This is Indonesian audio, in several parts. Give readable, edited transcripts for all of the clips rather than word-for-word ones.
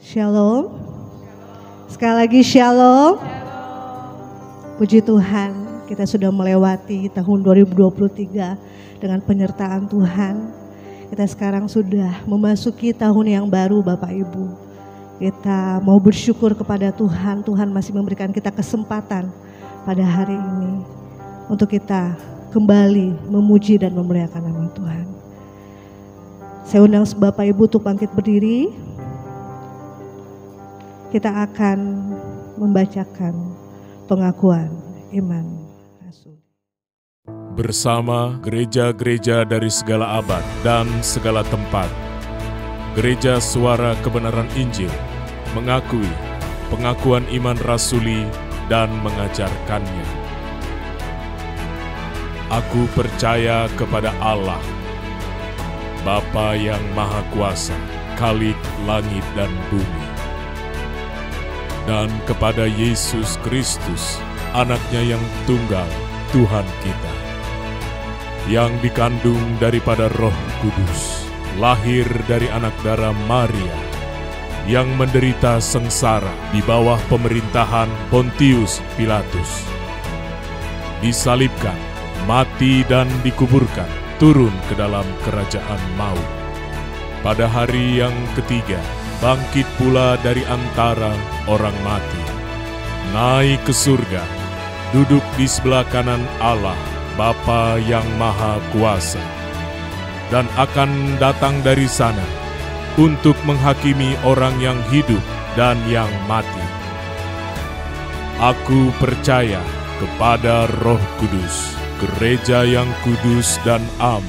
Shalom. Sekali lagi shalom. Puji Tuhan, kita sudah melewati tahun 2023 dengan penyertaan Tuhan. Kita sekarang sudah memasuki tahun yang baru Bapak Ibu. Kita mau bersyukur kepada Tuhan. Tuhan masih memberikan kita kesempatan pada hari ini untuk kita kembali memuji dan memuliakan nama Tuhan. Saya undang Bapak Ibu untuk bangkit berdiri. Kita akan membacakan pengakuan iman Rasul. Bersama gereja-gereja dari segala abad dan segala tempat, Gereja Suara Kebenaran Injil mengakui pengakuan iman rasuli dan mengajarkannya. Aku percaya kepada Allah, Bapa yang Maha Kuasa, Khalik langit dan bumi, dan kepada Yesus Kristus, Anaknya yang tunggal, Tuhan kita, yang dikandung daripada Roh Kudus, lahir dari anak darah Maria, yang menderita sengsara di bawah pemerintahan Pontius Pilatus, disalibkan, mati dan dikuburkan, turun ke dalam kerajaan maut. Pada hari yang ketiga, bangkit pula dari antara orang mati, naik ke surga, duduk di sebelah kanan Allah, Bapa yang Maha Kuasa, dan akan datang dari sana untuk menghakimi orang yang hidup dan yang mati. Aku percaya kepada Roh Kudus, gereja yang kudus dan am,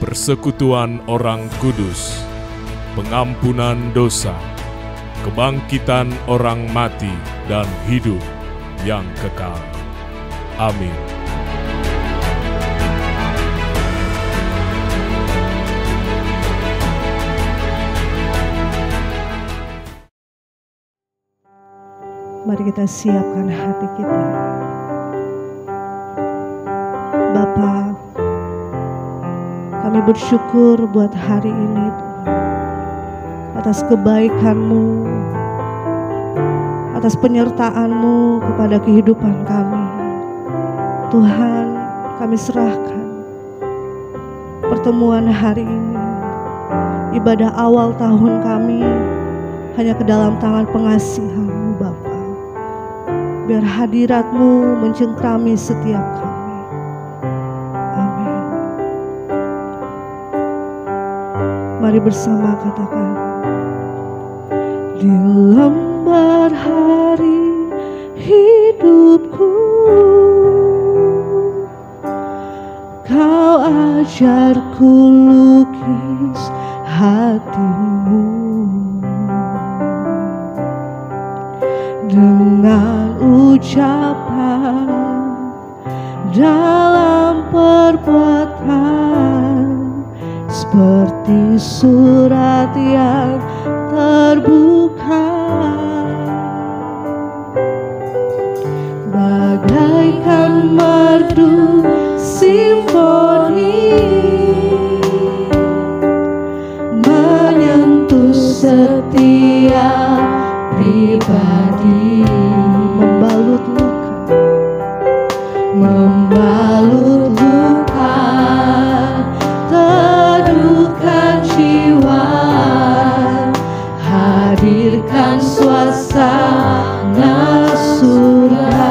persekutuan orang kudus, pengampunan dosa, kebangkitan orang mati dan hidup yang kekal. Amin. Mari kita siapkan hati kita. Bapa, kami bersyukur buat hari ini Tuhan, atas kebaikan-Mu, atas penyertaan-Mu kepada kehidupan kami. Tuhan, kami serahkan pertemuan hari ini, ibadah awal tahun kami, hanya ke dalam tangan pengasihan-Mu Bapa. Biar hadirat-Mu mencengkrami setiap kami. Amin. Mari bersama katakan. Di lembar hari hidupku, Kau ajarku lukis hatimu dengan ucapan dalam perbuatan, seperti surat yang terbuka, bagaikan merdu simfoni menyentuh setiap pribadi, membalut luka, teduhkan jiwa, hadirkan suasana surga.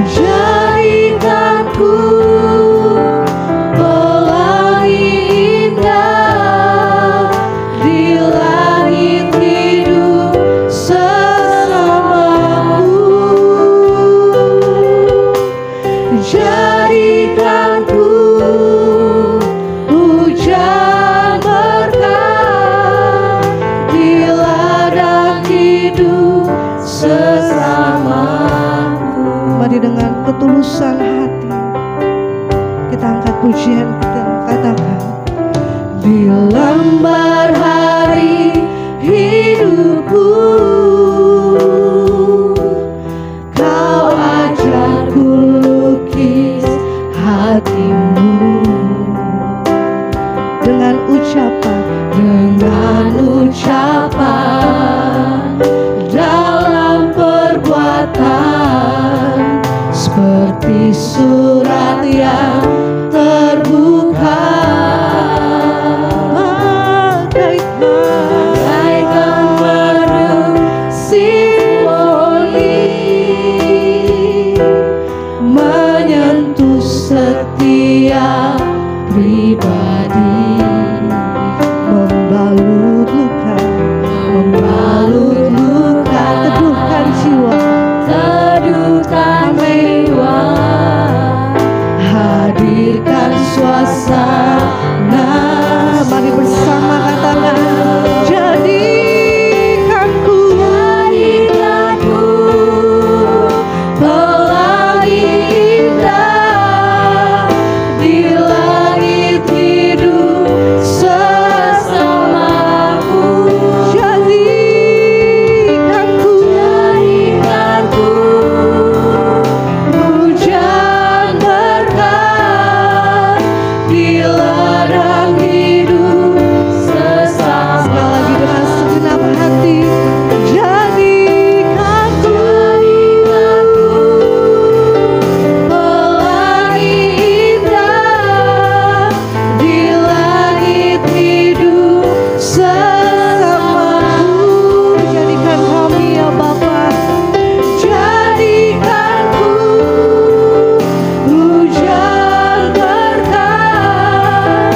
Jadikanku pelangi indah di langit hidup sesamamu. Jadikanku hujan berkah di ladang hidup sesamamu. Mari dengan ketulusan hati kita angkat pujian kita, katakan. Di lembar hari hidupku, Kau ajarku lukis hatimu dengan ucapan yang terbuka, bagaikan merdu simfoni menyentuh setiap pribadi, membalut luka, teduhkan jiwa, hadirkan suasana. Mari bersama katakan, jadikanku pelangi indah di langit hidup sesamaku. Jadikanku hujan berkah di ladang hidup sesama. Sekali lagi dengan segenap hati, jadikanku pelangi indah di langit hidup sesamaku. Jadikan kami ya Bapa, jadikanku hujan berkah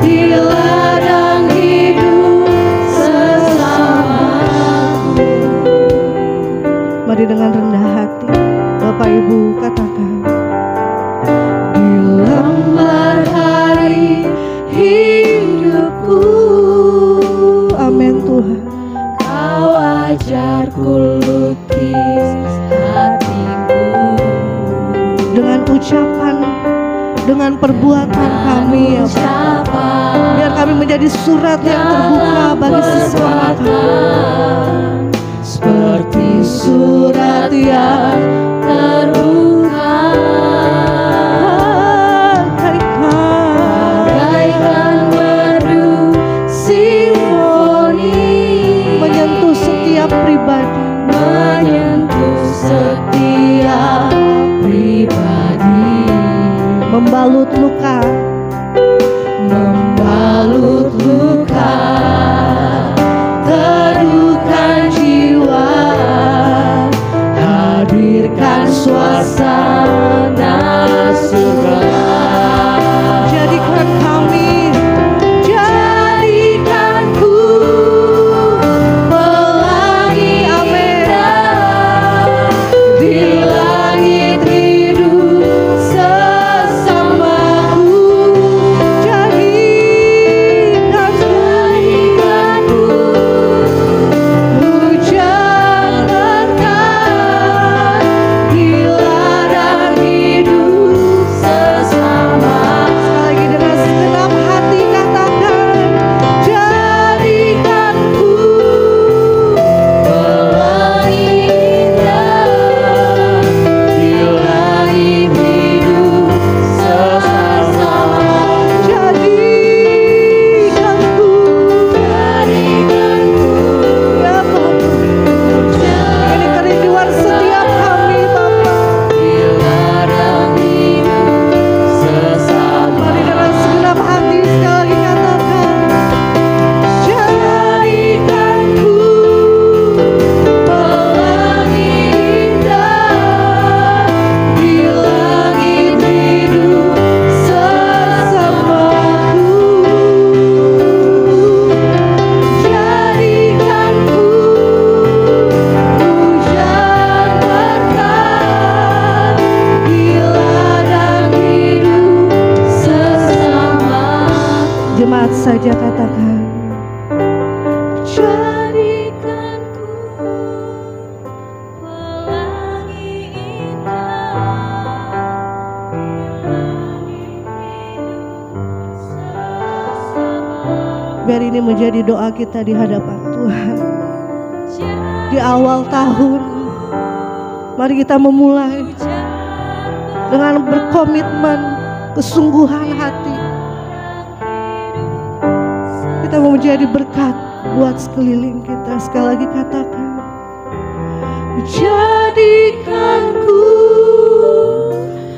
di ladang hidup sesamaku. Mari dengan rendah hati Bapak Ibu katakan, di lembar hari hidupku, amin Tuhan, Kau ajarku lukis hatiku. Dengan ucapan, dengan perbuatan kami ya Bapa, biar kami menjadi surat yang terbuka bagi sesama kami, seperti surat yang terbuka, bagaikan merdu simfoni menyentuh setiap pribadi, membalut luka, teduhkan jiwa, hadirkan suasana surga. Jadikan kami, jadikanku pelangi indah di langit hidup sesamaku. Jadikanku hujan berkah di ladang hidup sesama. Sekali lagi dengan segenap hati katakan, jadikanku pelangi indah di langit hidup sesama. Jadikanku ya Bapa, ini kerinduan setiap kami Bapa. Mari dengan segenap hati sekali lagi katakan, jadikanku pelangi indah di langit hidup sesamaku. Jadikanku hujan berkah di ladang hidup sesama. Jemaat saja katakan, jadikanku pelangi indah di langit hidup sesama. Biar ini menjadi doa kita di hadapan Tuhan. Di awal tahun, mari kita memulai dengan berkomitmen, kesungguhan hati. Kita mau menjadi berkat buat sekeliling kita. Sekali lagi katakan, jadikanku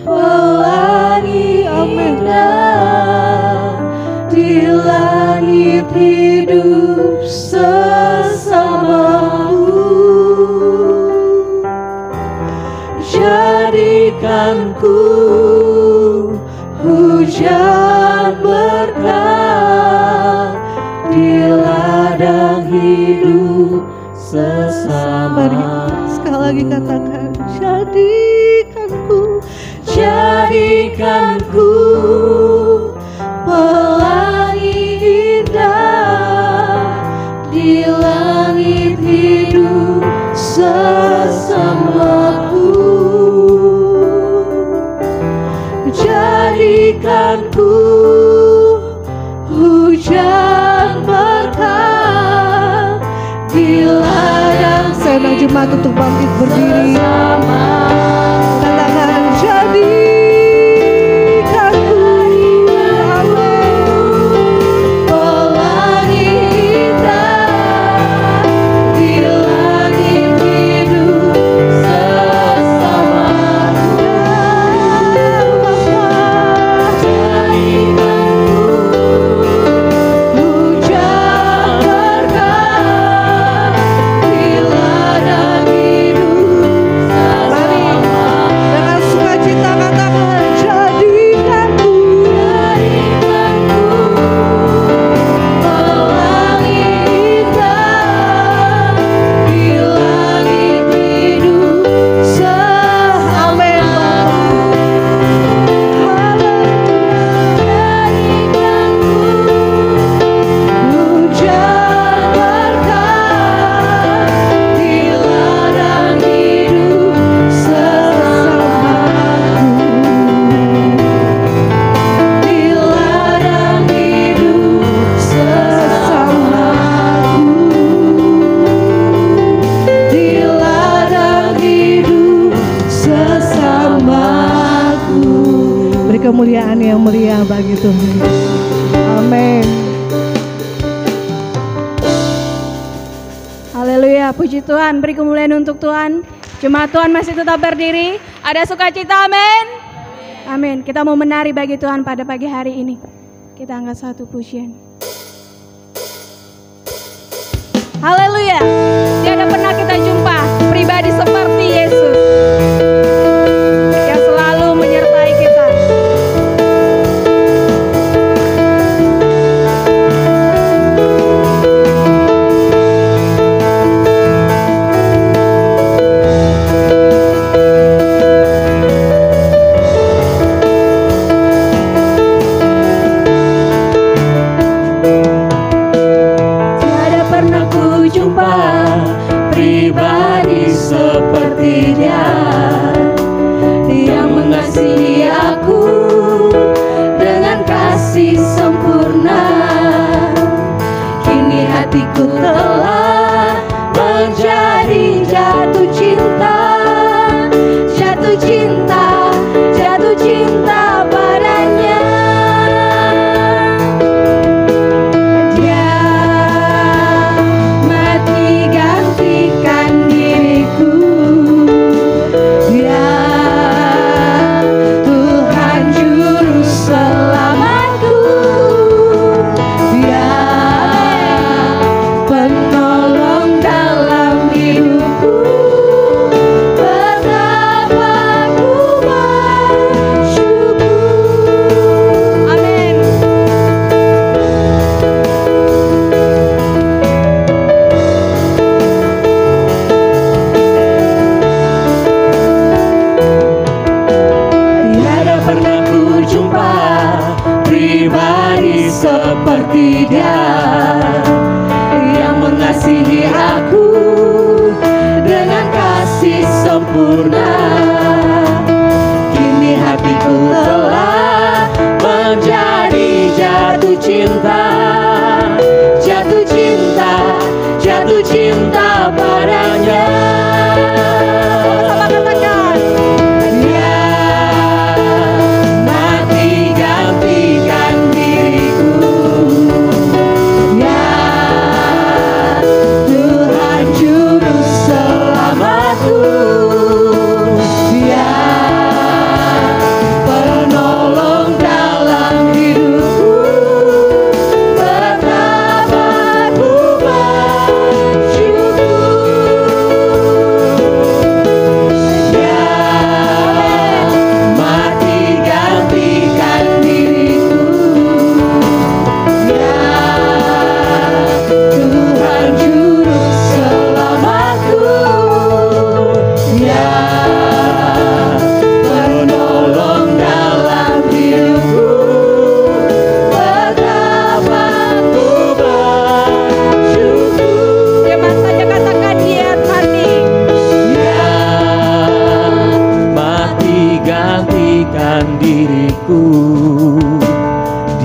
pelangi indah di langit hidup sesamaku. Jadikanku hujan berkah di ladang hidup sesamaku. Sekali lagi katakan, jadikanku, jadikanku pelangi indah di langit hidup sesamaku. Jadikanku hujan berkah di ladang. Saya undang jemaat untuk bangkit berdiri. Katakan, jadikanku, pelangi indah di langit hidup sesamaku. Jadikanku hujan berkah di ladang hidup sesamaku. dengan sukacita katakan, jadikanku, pelangi indah di langit hidup beri kemuliaan yang meriah bagi Tuhan. Amin. Haleluya, puji Tuhan, beri kemuliaan untuk Tuhan. Jemaat Tuhan masih tetap berdiri. Ada sukacita, amin. Amin. Kita mau menari bagi Tuhan pada pagi hari ini. Kita angkat satu pujian. Haleluya. Tiada pernah kita jumpa pribadi seperti Yesus yang selalu menyertai kita. Tiada pernah ku jumpa pribadi seperti Dia yang mengasihi aku dengan kasih sempurna. Kini hatiku telah menjadi jatuh cinta, jatuh cinta, jatuh cinta padanya. Dia mati gantikan diriku. Dia Tuhan juru selamatku. Dia penolong dalam hidupku. Betapa ku bersyukur. Amin. Tiada pernah ku jumpa pribadi seperti Dia yang mengasihi aku dengan kasih sempurna. Kini hatiku telah menjadi jatuh cinta, jatuh cinta, jatuh cinta padanya. Sama katakan. Dia mati gantikan diriku. Ya Tuhan juru selamatku. Dia penolong dalam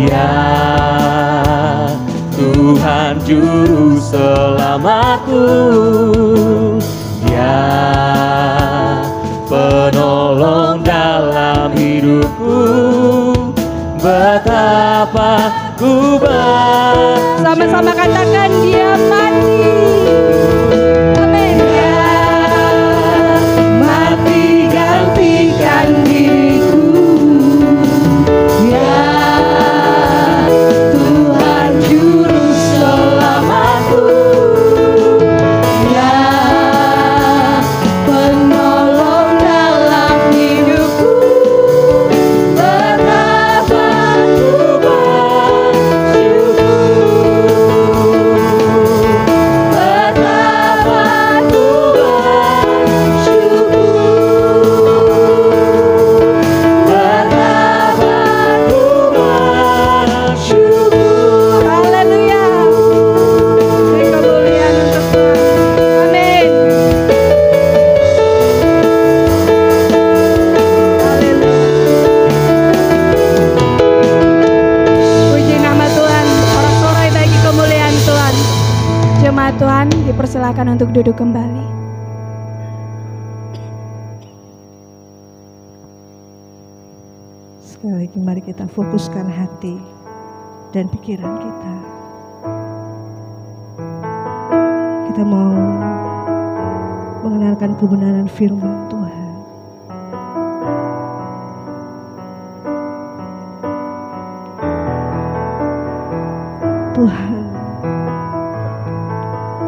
Dia Tuhan Juru Selamatku, Dia penolong dalam hidupku. Betapa ku bersyukur. Sama-sama katakan Dia mati. Amin. Dia mati gantikan diriku. Dia Tuhan Juru Selamatku. Dia penolong dalam hidupku. Betapa ku bersyukur. Betapa ku bersyukur. Betapa ku bersyukur. Haleluya. Beri kemuliaan untuk Tuhan. Amin. Haleluya. Puji nama Tuhan. Sorak-sorai bagi kemuliaan Tuhan. Jemaat Tuhan dipersilakan untuk duduk kembali. Sekali lagi mari kita fokuskan hati dan pikiran kita. Kita mau mengenalkan kebenaran firman Tuhan. Tuhan,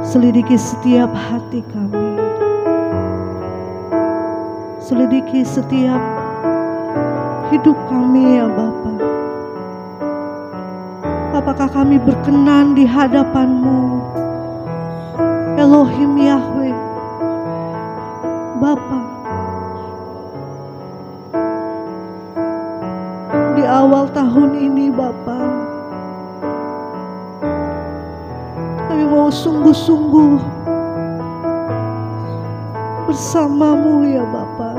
selidiki setiap hati kami. Selidiki setiap hidup kami ya Bapa. Apakah kami berkenan di hadapan-Mu, Elohim Yahweh, Bapa? Di awal tahun ini Bapa, kami mau sungguh-sungguh bersama-Mu ya Bapa.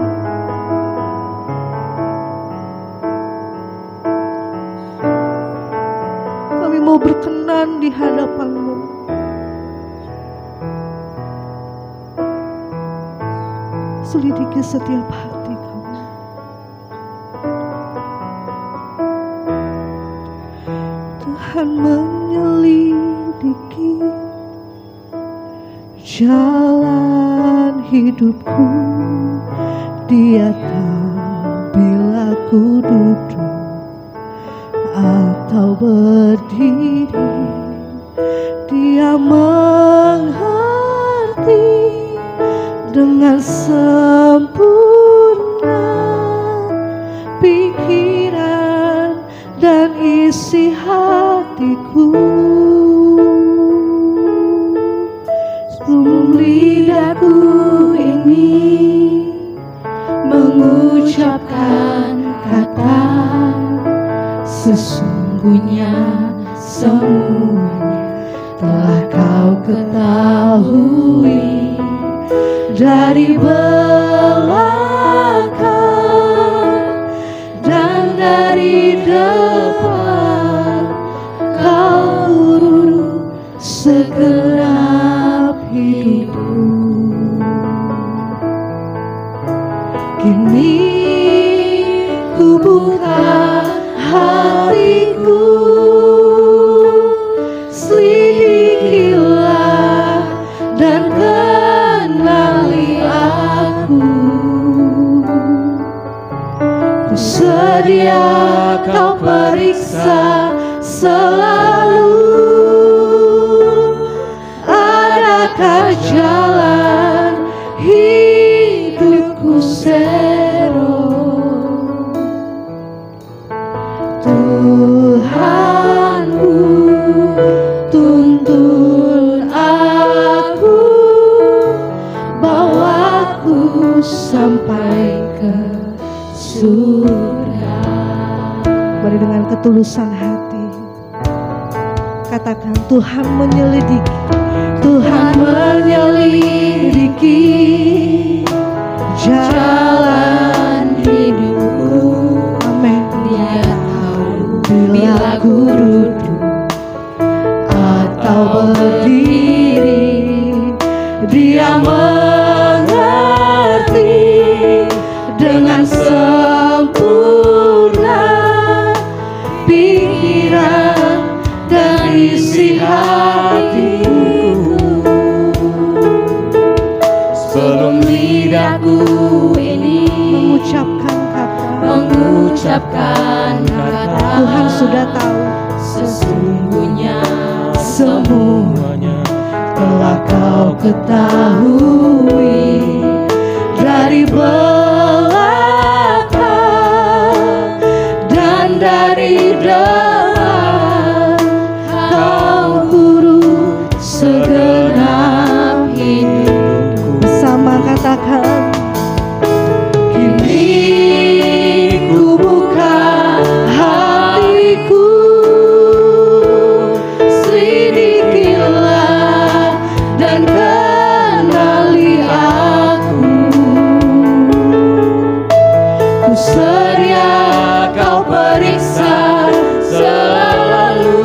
Kami mau berkenan di hadapan-Mu. Selidiki setiap hati kami. Tuhan menyelidiki jalan hidupku. Dia tahu bila ku duduk atau berdiri. Dia mengerti dengan sempurna pikiran dan isi hatiku. Sebelum lidahku ini mengucapkan kata, sesungguhnya semuanya telah Kau ketahui. Dari belakang dan dari depan Kau urus segenap hidupku. Kini ku buka hatiku, selidikilah dan kenali aku. Ku sedia Kau periksa selalu. Adakah jalan hidupku sero? Tuhanku, tuntun aku, bawaku sampai ke surga. Mari dengan ketulusan hati katakan, Tuhan menyelidiki, Tuhan menyelidiki jalan hidupku. Amin. Dia tahu bila aku duduk atau berdiri, Dia mengerti dengan sempurna pikiran dan isi hatiku. Sebelum lidahku ini mengucapkan kata, Tuhan sudah tahu sesungguhnya semuanya telah Kau ketahui dari belakang dan dari depan. Kau turut segenap hidupku. bersama katakan, Kini ku buka hatiku, selidikilah dan kenali aku. Ku sedia Kau periksa selalu,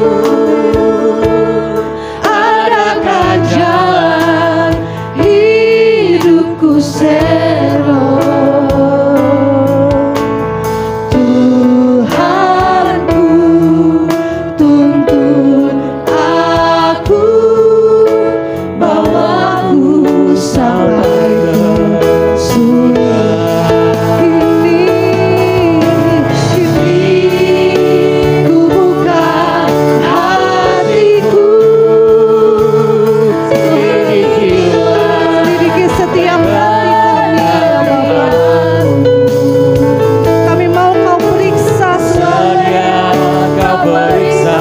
adakah jalan hidupku sero. Tuhanku, tuntun aku, bawa aku sampai ke surga. Kini ku buka hatiku, selidikilah selidiki setiap hati kami ya Bapa. Kami mau Kau periksa sedia Kau periksa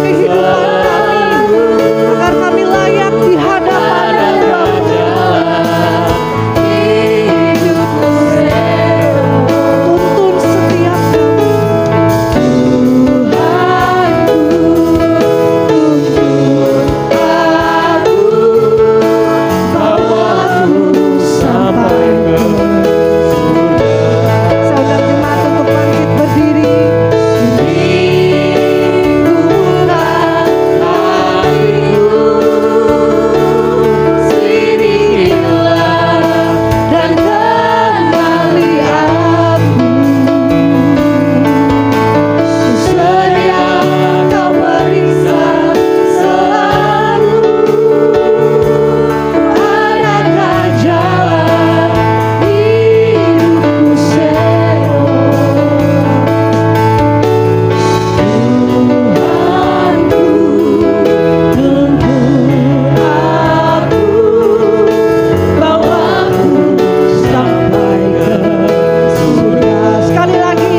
kehidupan kami, agar kami layak di hadapan-Mu. hidupku sero. Tuntun setiap kami. Tuhanku, tuntun aku, bawa aku sampai ke surga. Saudara jemaat untuk bangkit berdiri. Sekali lagi.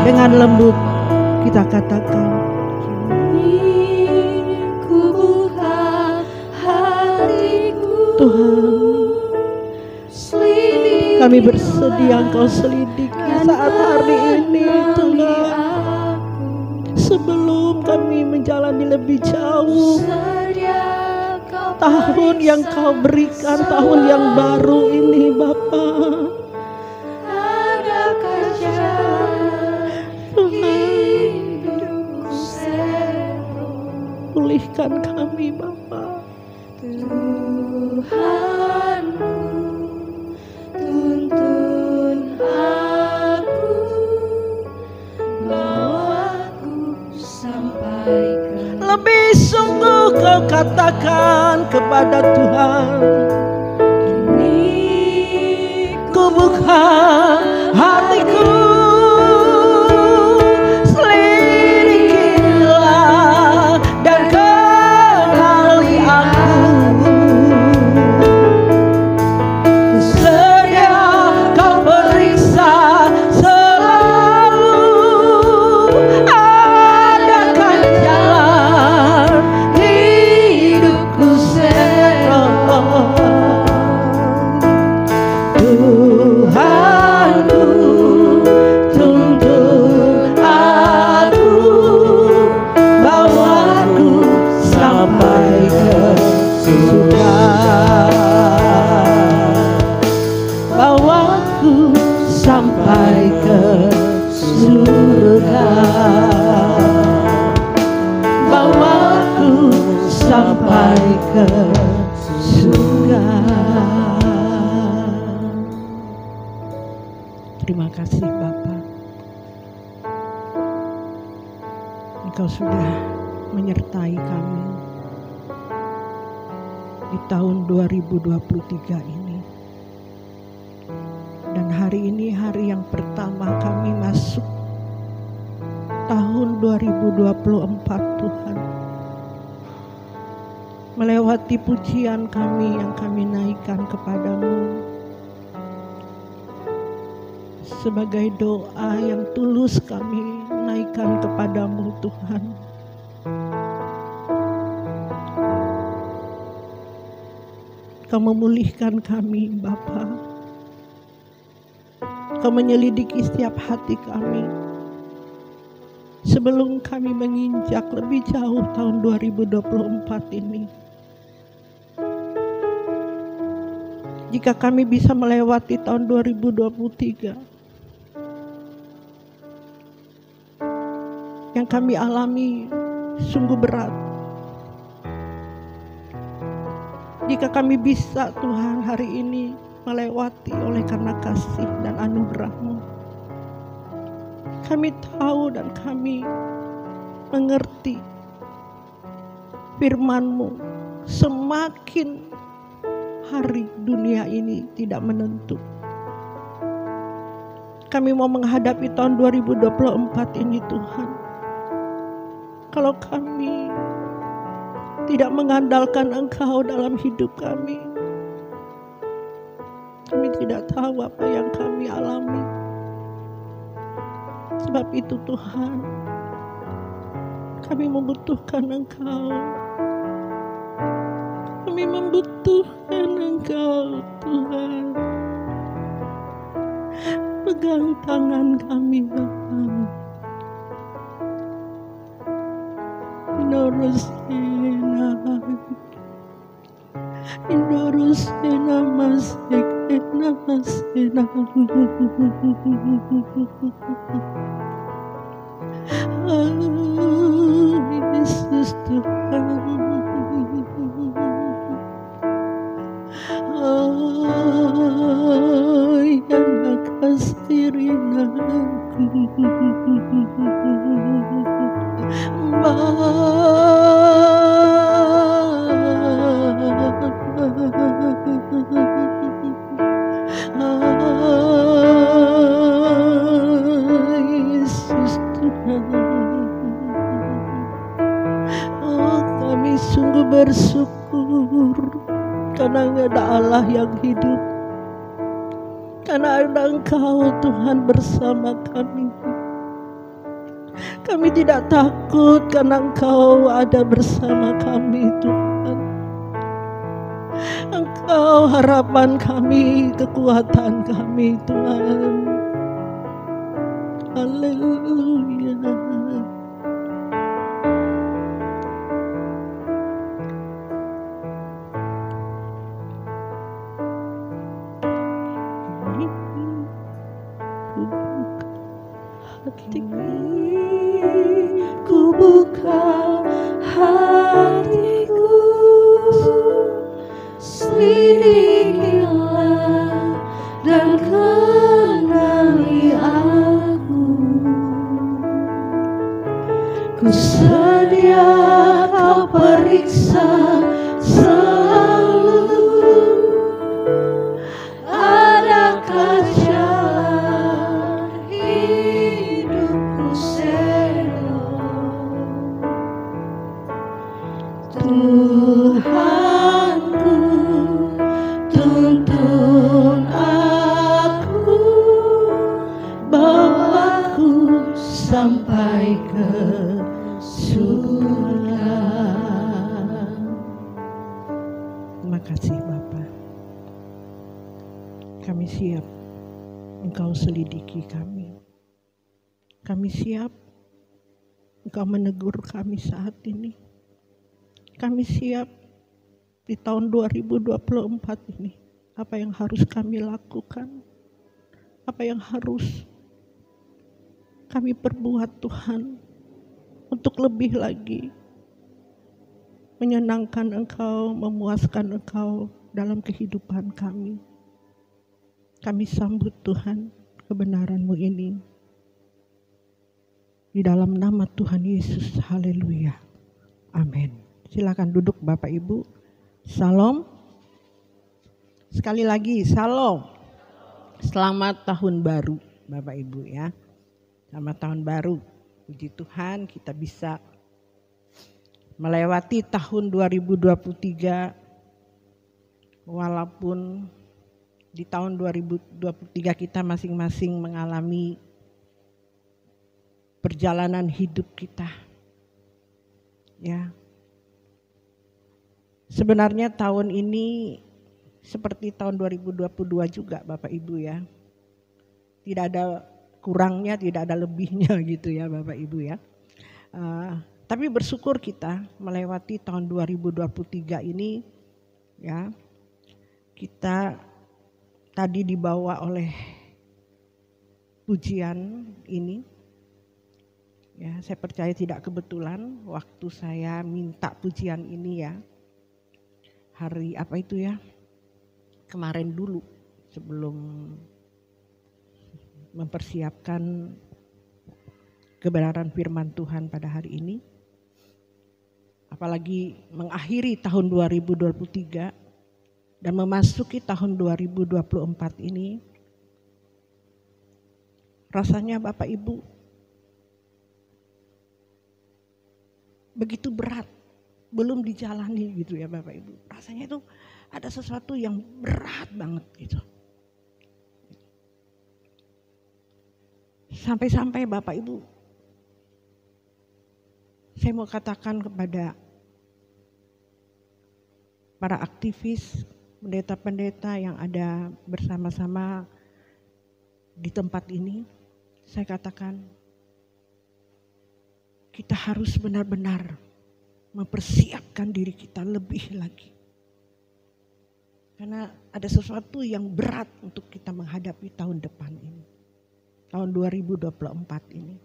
Dengan lembut kita katakan, Ku buka hatiku, Tuhan, selidiki kami bersedia Engkau selidiki saat hari ini Tuhan. aku. Sebelum kami menjalani lebih jauh Sedia Kau tahun yang Kau berikan, tahun yang baru ini Bapa. adakah jalan hidupku sero. Pulihkan kami Bapa. Tuhanku, tuntun aku, bawa aku sampai ke Lebih sungguh Kau katakan kepada Tuhan, ku buka hatiku, selidikilah sampai ke surga. Terima kasih Bapa, Engkau sudah menyertai kami di tahun 2023 ini. Dan hari ini hari yang pertama kami masuk tahun 2024 Tuhan. Melewati pujian kami yang kami naikkan kepadamu sebagai doa yang tulus kami naikkan kepadamu Tuhan. Kau memulihkan kami Bapa. Kau menyelidiki setiap hati kami sebelum kami menginjak lebih jauh tahun 2024 ini. Jika kami bisa melewati tahun 2023 yang kami alami sungguh berat. Jika kami bisa Tuhan hari ini melewati oleh karena kasih dan anugerah-Mu. Kami tahu dan kami mengerti firman-Mu, semakin hari dunia ini tidak menentu. Kami mau menghadapi tahun 2024 ini Tuhan. Kalau kami tidak mengandalkan Engkau dalam hidup kami tidak tahu apa yang kami alami. Sebab itu Tuhan, kami membutuhkan Engkau. Kami membutuhkan Engkau Tuhan. Pegang tangan kami Bapa. Indorosena masekena masena. Yesus Tuhan. Yang kasirin aku. Yesus Tuhan. Kami sungguh bersyukur karena ada Allah yang hidup, karena ada Engkau Tuhan bersama kami. Kami tidak takut karena Engkau ada bersama kami Tuhan. Engkau harapan kami, kekuatan kami Tuhan. Haleluya. Ku buka hatiku, selidikilah dan kenali aku. Ku sedia Kau periksa selalu. Adakah jalan hidupku selo? Tuhanku, tuntun aku, bawaku sampai ke surga. Terima kasih Bapa. Kami siap Engkau selidiki kami. Kami siap Engkau menegur kami saat ini. Kami siap di tahun 2024 ini. Apa yang harus kami lakukan? Apa yang harus kami perbuat Tuhan untuk lebih lagi menyenangkan Engkau, memuaskan Engkau dalam kehidupan kami. Kami sambut Tuhan kebenaran-Mu ini. Di dalam nama Tuhan Yesus, haleluya. Amin. Silakan duduk Bapak Ibu. Salam. Sekali lagi, salam. Selamat tahun baru Bapak Ibu ya. Selamat tahun baru. Puji Tuhan kita bisa melewati tahun 2023 walaupun di tahun 2023 kita masing-masing mengalami perjalanan hidup kita. Ya. Sebenarnya tahun ini seperti tahun 2022 juga Bapak Ibu ya. Tidak ada kurangnya, tidak ada lebihnya gitu ya Bapak Ibu ya. Tapi bersyukur kita melewati tahun 2023 ini ya. Kita tadi dibawa oleh pujian ini. Ya, saya percaya tidak kebetulan waktu saya minta pujian ini ya. Hari apa itu ya? Kemarin dulu sebelum mempersiapkan kebenaran firman Tuhan pada hari ini. Apalagi mengakhiri tahun 2023 dan memasuki tahun 2024 ini. Rasanya Bapak Ibu begitu berat, belum dijalani gitu ya Bapak Ibu. Rasanya itu ada sesuatu yang berat banget gitu. Sampai-sampai Bapak Ibu, saya mau katakan kepada para aktivis, pendeta-pendeta yang ada bersama-sama di tempat ini, saya katakan kita harus benar-benar mempersiapkan diri kita lebih lagi. Karena ada sesuatu yang berat untuk kita menghadapi tahun depan ini. Tahun 2024 ini.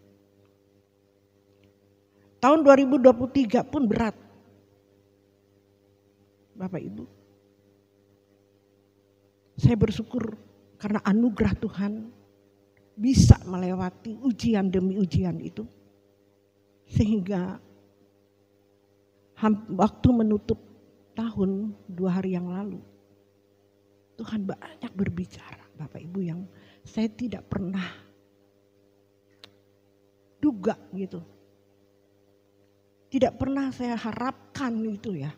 Tahun 2023 pun berat. Bapak Ibu. Saya bersyukur karena anugerah Tuhan bisa melewati ujian demi ujian itu. Sehingga waktu menutup tahun 2 hari yang lalu, Tuhan banyak berbicara Bapak Ibu yang saya tidak pernah duga gitu. Tidak pernah saya harapkan itu ya.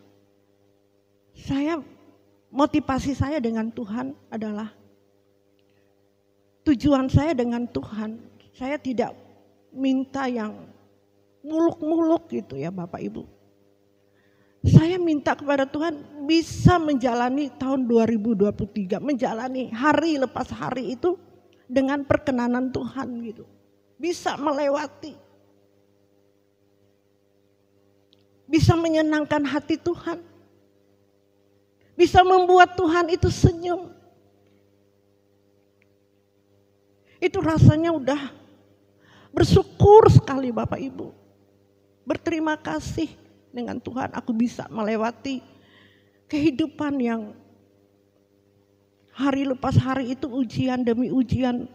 Motivasi saya dengan Tuhan adalah tujuan saya dengan Tuhan. Saya tidak minta yang muluk-muluk gitu ya Bapak Ibu. Saya minta kepada Tuhan bisa menjalani tahun 2023, menjalani hari lepas hari itu dengan perkenanan Tuhan gitu. Bisa melewati. Bisa menyenangkan hati Tuhan. Bisa membuat Tuhan itu senyum. Itu rasanya udah bersyukur sekali Bapak Ibu. Berterima kasih dengan Tuhan aku bisa melewati kehidupan yang hari lepas hari itu ujian demi ujian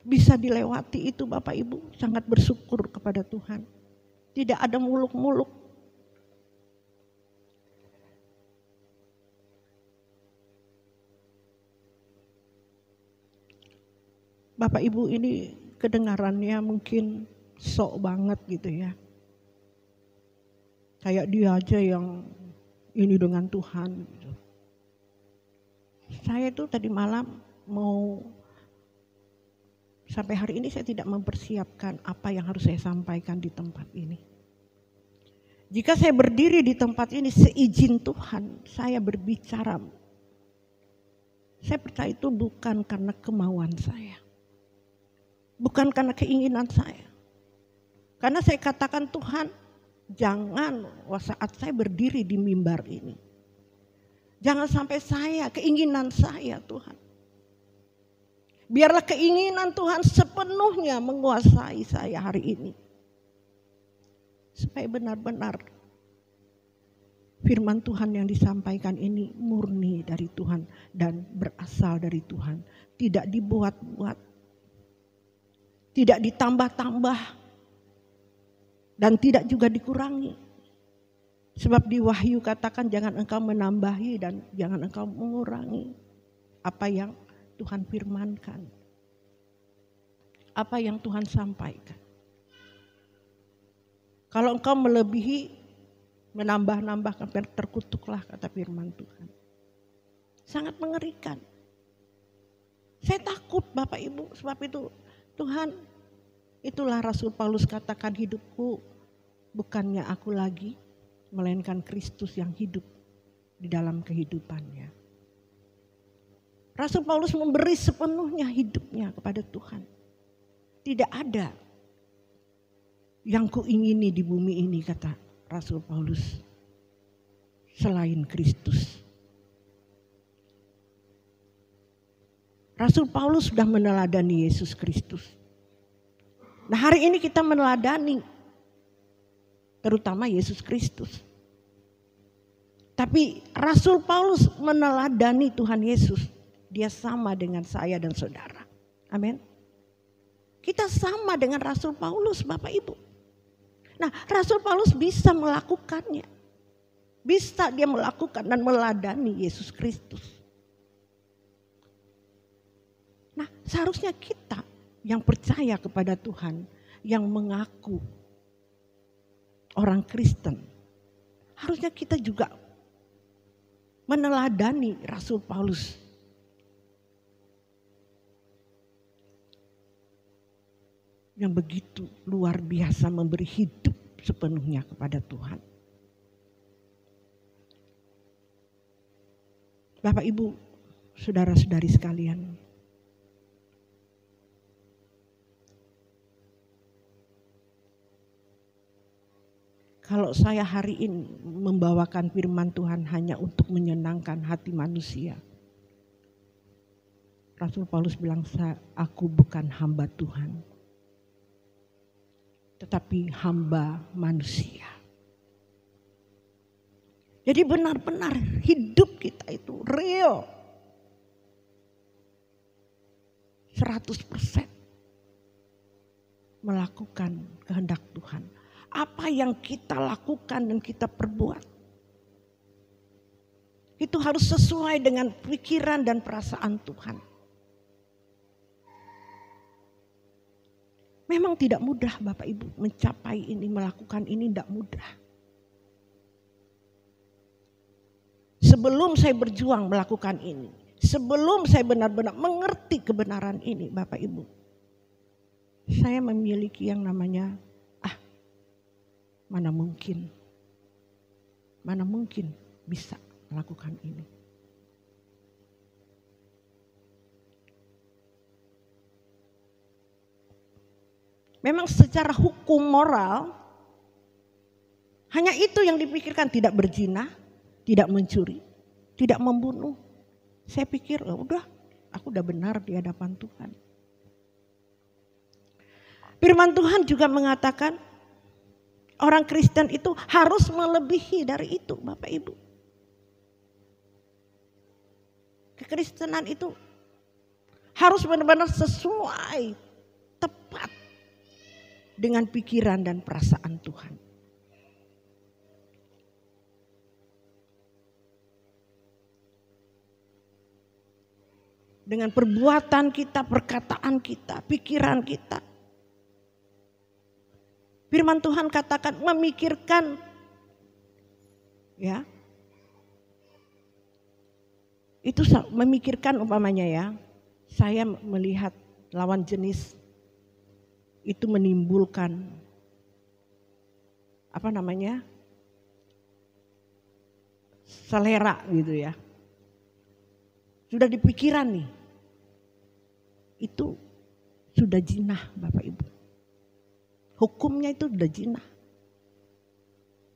bisa dilewati itu Bapak Ibu. Sangat bersyukur kepada Tuhan. Tidak ada muluk-muluk. Bapak Ibu ini kedengarannya mungkin sok banget gitu ya. Kayak dia aja yang ini dengan Tuhan gitu. Saya itu tadi malam sampai hari ini saya tidak mempersiapkan apa yang harus saya sampaikan di tempat ini. Jika saya berdiri di tempat ini seizin Tuhan, saya berbicara. Saya percaya itu bukan karena kemauan saya. Bukan karena keinginan saya. Karena saya katakan Tuhan, jangan saat saya berdiri di mimbar ini. Jangan sampai keinginan saya Tuhan. Biarlah keinginan Tuhan sepenuhnya menguasai saya hari ini. supaya benar-benar firman Tuhan yang disampaikan ini murni dari Tuhan dan berasal dari Tuhan. Tidak dibuat-buat, tidak ditambah-tambah, dan tidak juga dikurangi. Sebab di Wahyu katakan jangan engkau menambahi dan jangan engkau mengurangi apa yang Tuhan firmankan. Apa yang Tuhan sampaikan. Kalau engkau melebihi, menambah-nambah, terkutuklah kata firman Tuhan. Sangat mengerikan. Saya takut Bapak Ibu, sebab itu Tuhan, itulah Rasul Paulus katakan, hidupku bukannya aku lagi, melainkan Kristus yang hidup di dalam kehidupannya. Rasul Paulus memberi sepenuhnya hidupnya kepada Tuhan. Tidak ada yang kuingini di bumi ini, kata Rasul Paulus, selain Kristus. Rasul Paulus sudah meneladani Yesus Kristus. Nah, hari ini kita meneladani terutama Yesus Kristus. Tapi Rasul Paulus meneladani Tuhan Yesus. Dia sama dengan saya dan saudara. Amin. Kita sama dengan Rasul Paulus, Bapak Ibu. Nah, Rasul Paulus bisa melakukannya. Bisa dia melakukan dan meladani Yesus Kristus. Nah, seharusnya kita yang percaya kepada Tuhan, yang mengaku orang Kristen, harusnya kita juga meneladani Rasul Paulus. Yang begitu luar biasa memberi hidup sepenuhnya kepada Tuhan. Bapak Ibu, saudara-saudari sekalian. Kalau saya hari ini membawakan firman Tuhan hanya untuk menyenangkan hati manusia. Rasul Paulus bilang, aku bukan hamba Tuhan, tetapi hamba manusia. Jadi benar-benar hidup kita itu real. 100% melakukan kehendak Tuhan. Apa yang kita lakukan dan kita perbuat, itu harus sesuai dengan pikiran dan perasaan Tuhan. Memang tidak mudah Bapak Ibu mencapai ini, melakukan ini tidak mudah. Sebelum saya berjuang melakukan ini, sebelum saya benar-benar mengerti kebenaran ini Bapak Ibu, saya memiliki yang namanya mana mungkin bisa melakukan ini. Memang secara hukum moral hanya itu yang dipikirkan, tidak berzina, tidak mencuri, tidak membunuh. Saya pikir udah, aku udah benar di hadapan Tuhan. Firman Tuhan juga mengatakan orang Kristen itu harus melebihi dari itu, Bapak Ibu. Kekristenan itu harus benar-benar sesuai, tepat dengan pikiran dan perasaan Tuhan. Dengan perbuatan kita, perkataan kita, pikiran kita. Firman Tuhan katakan memikirkan, ya, itu memikirkan umpamanya ya, saya melihat lawan jenis itu menimbulkan selera gitu ya. Sudah dipikiran nih, itu sudah jinah Bapak Ibu. Hukumnya itu sudah jinah.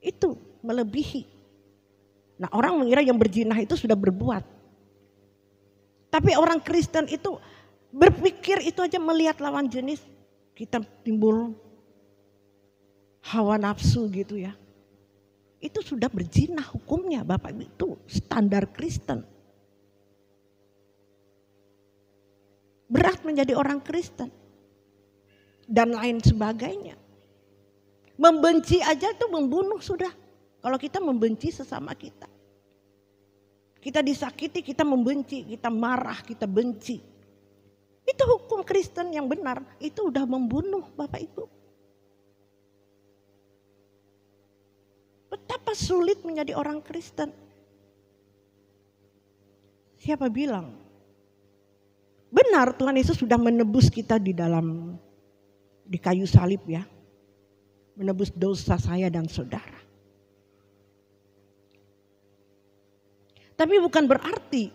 Itu melebihi. Nah, orang mengira yang berjinah itu sudah berbuat. Tapi orang Kristen itu berpikir itu aja, melihat lawan jenis, kita timbul hawa nafsu gitu ya. Itu sudah berzina hukumnya Bapak Ibu, itu standar Kristen. Berat menjadi orang Kristen. Dan lain sebagainya. Membenci aja tuh membunuh sudah. Kalau kita membenci sesama kita. Kita disakiti, kita membenci, kita marah, kita benci. Itu hukum Kristen yang benar, itu udah membunuh Bapak Ibu. Betapa sulit menjadi orang Kristen. Siapa bilang? Benar Tuhan Yesus sudah menebus kita di kayu salib ya. Menebus dosa saya dan saudara. Tapi bukan berarti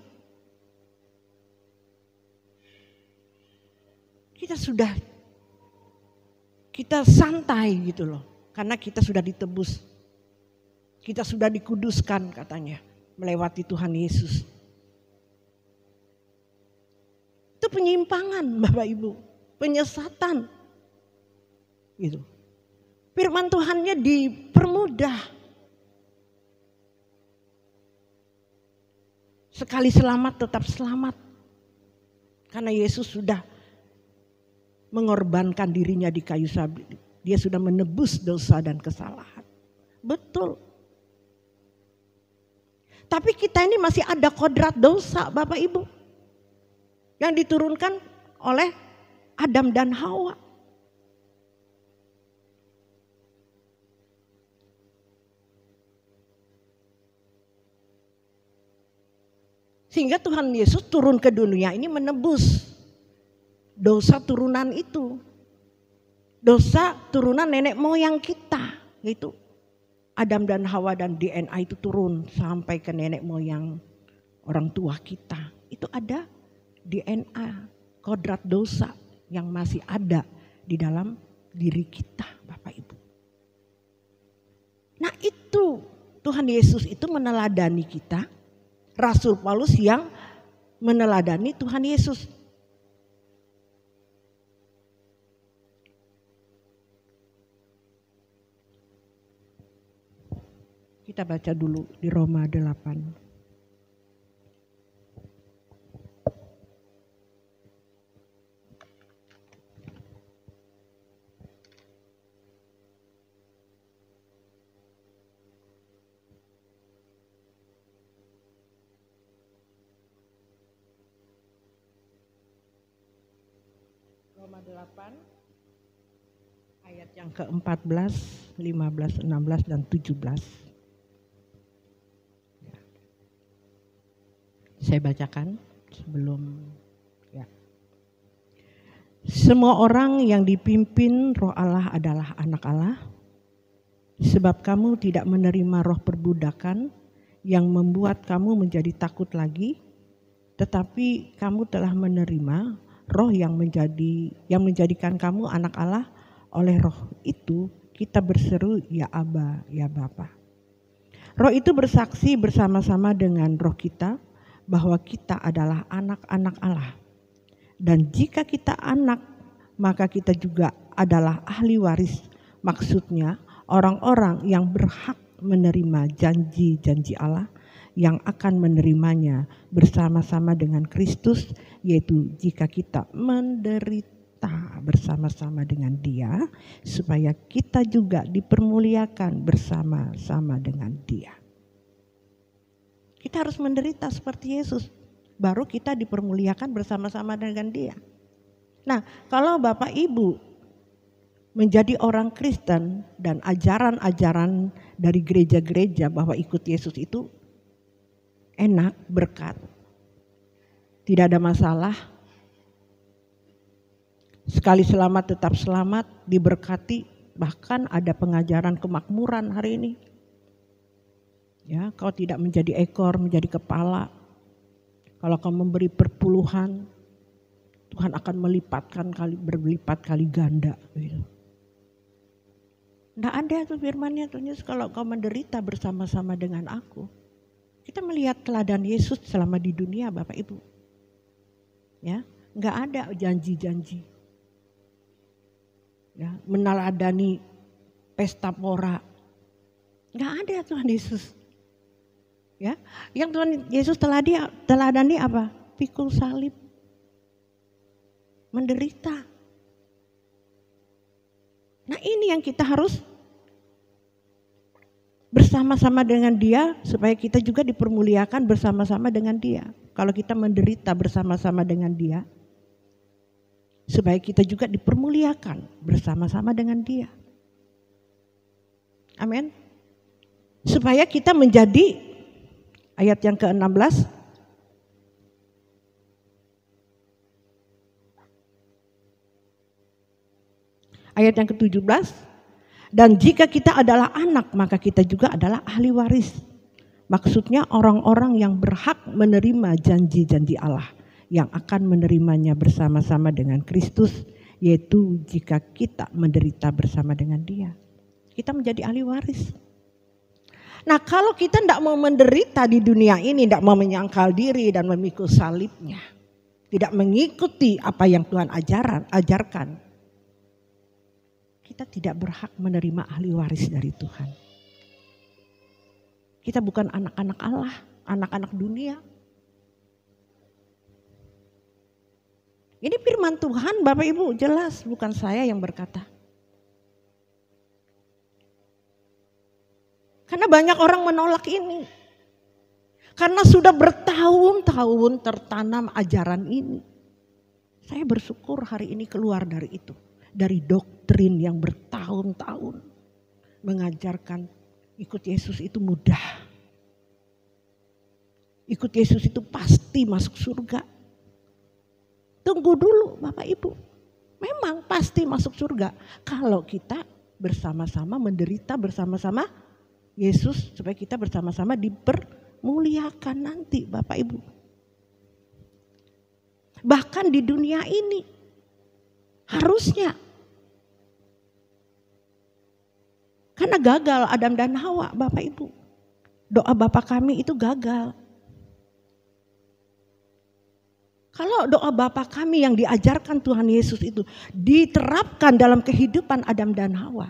kita santai gitu loh. Karena kita sudah ditebus. Kita sudah dikuduskan katanya melewati Tuhan Yesus. Itu penyimpangan Bapak Ibu, penyesatan. Gitu. Firman Tuhannya dipermudah. Sekali selamat tetap selamat. Karena Yesus sudah mengorbankan dirinya di kayu salib. Dia sudah menebus dosa dan kesalahan. Betul. Tapi kita ini masih ada kodrat dosa Bapak Ibu. Yang diturunkan oleh Adam dan Hawa. Sehingga Tuhan Yesus turun ke dunia ini menebus dosa turunan itu. Dosa turunan nenek moyang kita. Yaitu Adam dan Hawa dan DNA itu turun sampai ke nenek moyang orang tua kita. Itu ada DNA, kodrat dosa yang masih ada di dalam diri kita Bapak Ibu. Nah itu Tuhan Yesus itu meneladani kita. Rasul Paulus yang meneladani Tuhan Yesus. Kita baca dulu di Roma 8. Roma 8 ayat yang ke-14, 15, 16 dan 17. Saya bacakan sebelum ya. Semua orang yang dipimpin Roh Allah adalah anak Allah. Sebab kamu tidak menerima roh perbudakan yang membuat kamu menjadi takut lagi, tetapi kamu telah menerima Roh yang menjadikan kamu anak Allah. Oleh Roh itu kita berseru ya Aba, ya Bapa. Roh itu bersaksi bersama-sama dengan roh kita bahwa kita adalah anak-anak Allah. Dan jika kita anak, maka kita juga adalah ahli waris. Maksudnya orang-orang yang berhak menerima janji-janji Allah yang akan menerimanya bersama-sama dengan Kristus, yaitu jika kita menderita bersama-sama dengan Dia, supaya kita juga dipermuliakan bersama-sama dengan Dia. Kita harus menderita seperti Yesus, baru kita dipermuliakan bersama-sama dengan Dia. Nah, kalau Bapak Ibu menjadi orang Kristen dan ajaran-ajaran dari gereja-gereja bahwa ikut Yesus itu enak, berkat, tidak ada masalah, sekali selamat tetap selamat, diberkati, bahkan ada pengajaran kemakmuran hari ini. Ya, kau tidak menjadi ekor, menjadi kepala. Kalau kau memberi perpuluhan, Tuhan akan berlipat kali ganda. Gitu. Nggak ada tuh firmannya, tuh kalau kau menderita bersama-sama dengan aku. Kita melihat teladan Yesus selama di dunia Bapak Ibu. Ya, nggak ada janji-janji. Ya, meneladani pesta pora. Nggak ada Tuhan Yesus. Ya, yang Tuhan Yesus teladani apa? Pikul salib, menderita. Nah ini yang kita harus bersama-sama dengan Dia supaya kita juga dipermuliakan bersama-sama dengan Dia. Kalau kita menderita bersama-sama dengan Dia, supaya kita juga dipermuliakan bersama-sama dengan Dia. Amin. Supaya kita menjadi, ayat yang ke-16, ayat yang ke-17, dan jika kita adalah anak maka kita juga adalah ahli waris. Maksudnya orang-orang yang berhak menerima janji-janji Allah yang akan menerimanya bersama-sama dengan Kristus, yaitu jika kita menderita bersama dengan Dia. Kita menjadi ahli waris. Nah kalau kita tidak mau menderita di dunia ini, tidak mau menyangkal diri dan memikul salibnya, tidak mengikuti apa yang Tuhan ajarkan, kita tidak berhak menerima ahli waris dari Tuhan. Kita bukan anak-anak Allah, anak-anak dunia. Ini firman Tuhan Bapak Ibu jelas, bukan saya yang berkata. Karena banyak orang menolak ini. Karena sudah bertahun-tahun tertanam ajaran ini. Saya bersyukur hari ini keluar dari itu. Dari doktrin yang bertahun-tahun mengajarkan ikut Yesus itu mudah. Ikut Yesus itu pasti masuk surga. Tunggu dulu Bapak Ibu. Memang pasti masuk surga kalau kita bersama-sama menderita bersama-sama Yesus, supaya kita bersama-sama dipermuliakan nanti Bapak Ibu. Bahkan di dunia ini harusnya. Karena gagal Adam dan Hawa Bapak Ibu. Doa Bapa kami itu gagal. Kalau doa Bapa kami yang diajarkan Tuhan Yesus itu diterapkan dalam kehidupan Adam dan Hawa,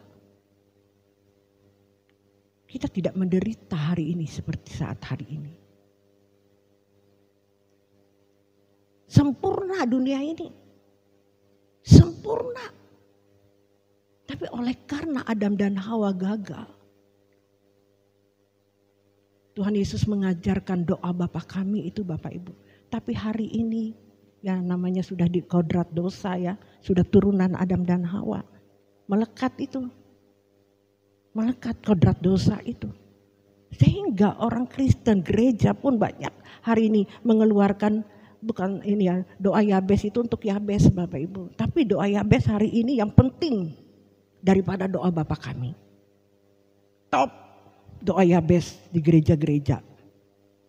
kita tidak menderita hari ini seperti saat hari ini. Sempurna dunia ini. Sempurna. Tapi oleh karena Adam dan Hawa gagal, Tuhan Yesus mengajarkan doa Bapa kami itu Bapak Ibu. Tapi hari ini yang namanya sudah di kodrat dosa ya, sudah turunan Adam dan Hawa. Melekat itu. Melekat kodrat dosa itu. Sehingga orang Kristen gereja pun banyak hari ini mengeluarkan, bukan ini ya, doa Yabes itu untuk Yabes Bapak Ibu. Tapi doa Yabes hari ini yang penting daripada doa Bapa kami. Top doa Yabes di gereja-gereja.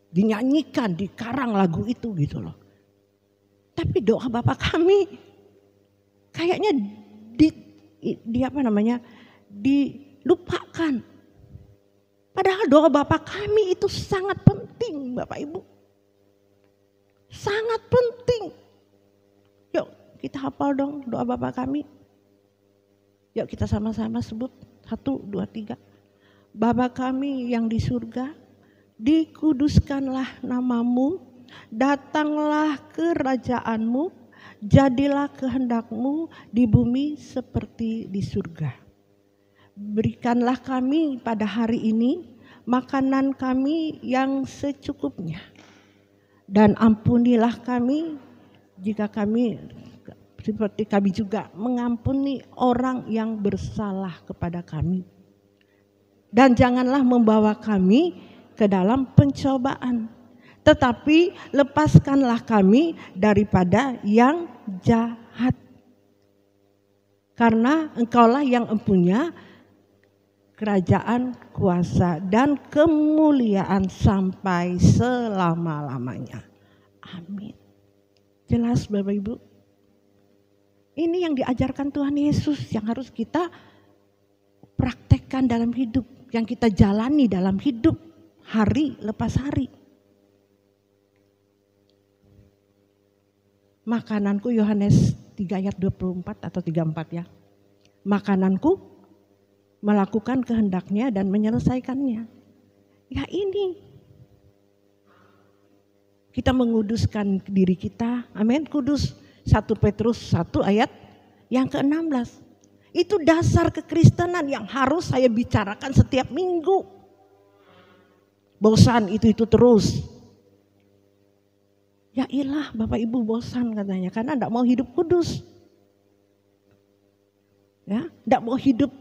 Dinyanyikan, dikarang lagu itu gitu loh. Tapi doa Bapa kami kayaknya dilupakan. Padahal doa Bapa kami itu sangat penting Bapak Ibu. Sangat penting. Yuk kita hafal dong doa Bapa kami. Yuk kita sama-sama sebut. 1, 2, 3. Bapa kami yang di surga, dikuduskanlah namamu, datanglah kerajaanmu, jadilah kehendakmu di bumi seperti di surga. Berikanlah kami pada hari ini makanan kami yang secukupnya. Dan ampunilah kami jika kami seperti kami juga mengampuni orang yang bersalah kepada kami. Dan janganlah membawa kami ke dalam pencobaan, tetapi lepaskanlah kami daripada yang jahat. Karena Engkaulah yang empunya kerajaan, kuasa, dan kemuliaan sampai selama-lamanya. Amin. Jelas Bapak Ibu? Ini yang diajarkan Tuhan Yesus yang harus kita praktekkan dalam hidup, yang kita jalani dalam hidup hari lepas hari. Makananku, Yohanes 3 ayat 24 atau 34 ya. Makananku melakukan kehendaknya dan menyelesaikannya. Ya ini. Kita menguduskan diri kita. Amin. Kudus. 1 Petrus 1 ayat yang ke-16. Itu dasar kekristenan yang harus saya bicarakan setiap minggu. Bosan itu terus. Ya ilah Bapak Ibu bosan katanya karena enggak mau hidup kudus. Ya, enggak mau hidup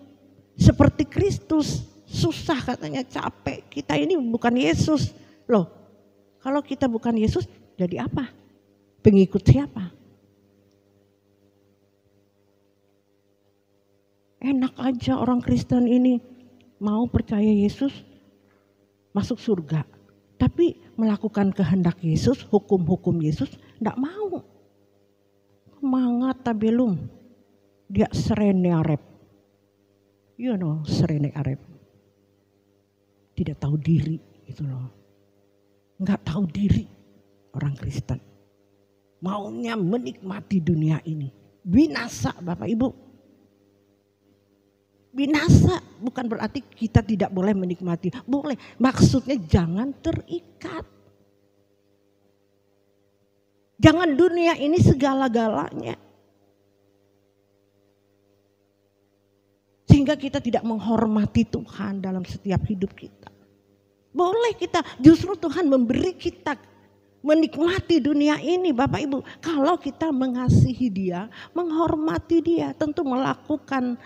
seperti Kristus. Susah katanya, capek. Kita ini bukan Yesus. Loh, kalau kita bukan Yesus jadi apa? Pengikut siapa? Enak aja orang Kristen ini mau percaya Yesus masuk surga. Tapi melakukan kehendak Yesus, hukum-hukum Yesus enggak mau. Semangat tabelum. Dia serene arep. You know, serene arep. Tidak tahu diri itu loh. Enggak tahu diri orang Kristen. Maunya menikmati dunia ini. Binasa Bapak Ibu. Binasa bukan berarti kita tidak boleh menikmati. Boleh, maksudnya jangan terikat. Jangan dunia ini segala-galanya. Sehingga kita tidak menghormati Tuhan dalam setiap hidup kita. Boleh kita, justru Tuhan memberi kita menikmati dunia ini Bapak Ibu. Kalau kita mengasihi Dia, menghormati Dia, tentu melakukan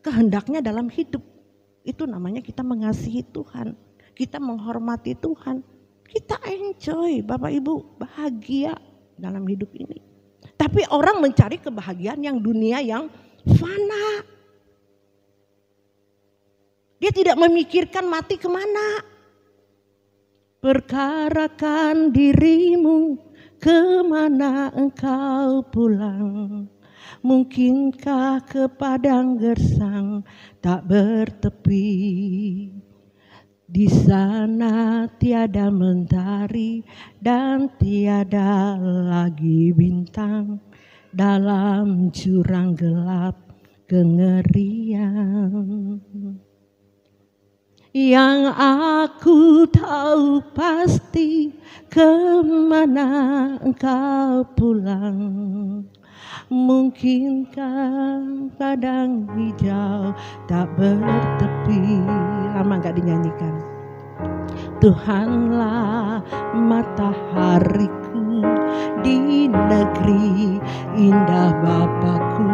kehendaknya dalam hidup. Itu namanya kita mengasihi Tuhan. Kita menghormati Tuhan. Kita enjoy Bapak Ibu, bahagia dalam hidup ini. Tapi orang mencari kebahagiaan yang dunia yang fana. Dia tidak memikirkan mati kemana. Perkarakan dirimu, kemana engkau pulang. Mungkinkah ke padang gersang tak bertepi? Di sana tiada mentari dan tiada lagi bintang. Dalam jurang gelap kengerian. Yang aku tahu pasti kemana engkau pulang. Mungkinkah padang hijau tak bertepi. Lama gak dinyanyikan. Tuhanlah matahariku di negeri indah Bapakku.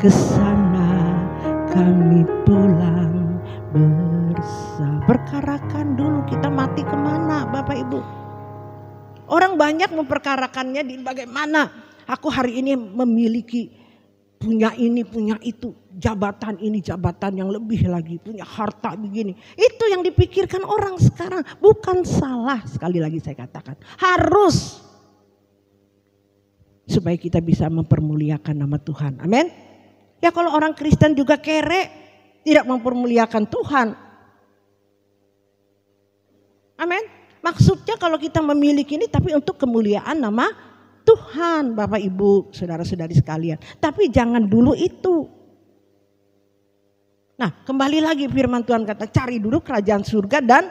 Kesana kami pulang bersama. Perkarakan dulu kita mati kemana Bapak Ibu. Orang banyak memperkarakannya di bagaimana. Aku hari ini memiliki punya ini, punya itu, jabatan ini, jabatan yang lebih lagi, punya harta begini. Itu yang dipikirkan orang sekarang, bukan salah. Sekali lagi saya katakan, harus supaya kita bisa mempermuliakan nama Tuhan. Amin. Ya kalau orang Kristen juga kere, tidak mempermuliakan Tuhan. Amin. Maksudnya kalau kita memiliki ini tapi untuk kemuliaan nama Tuhan, Bapak Ibu, saudara-saudari sekalian. Tapi jangan dulu itu. Nah, kembali lagi firman Tuhan kata, cari dulu kerajaan surga dan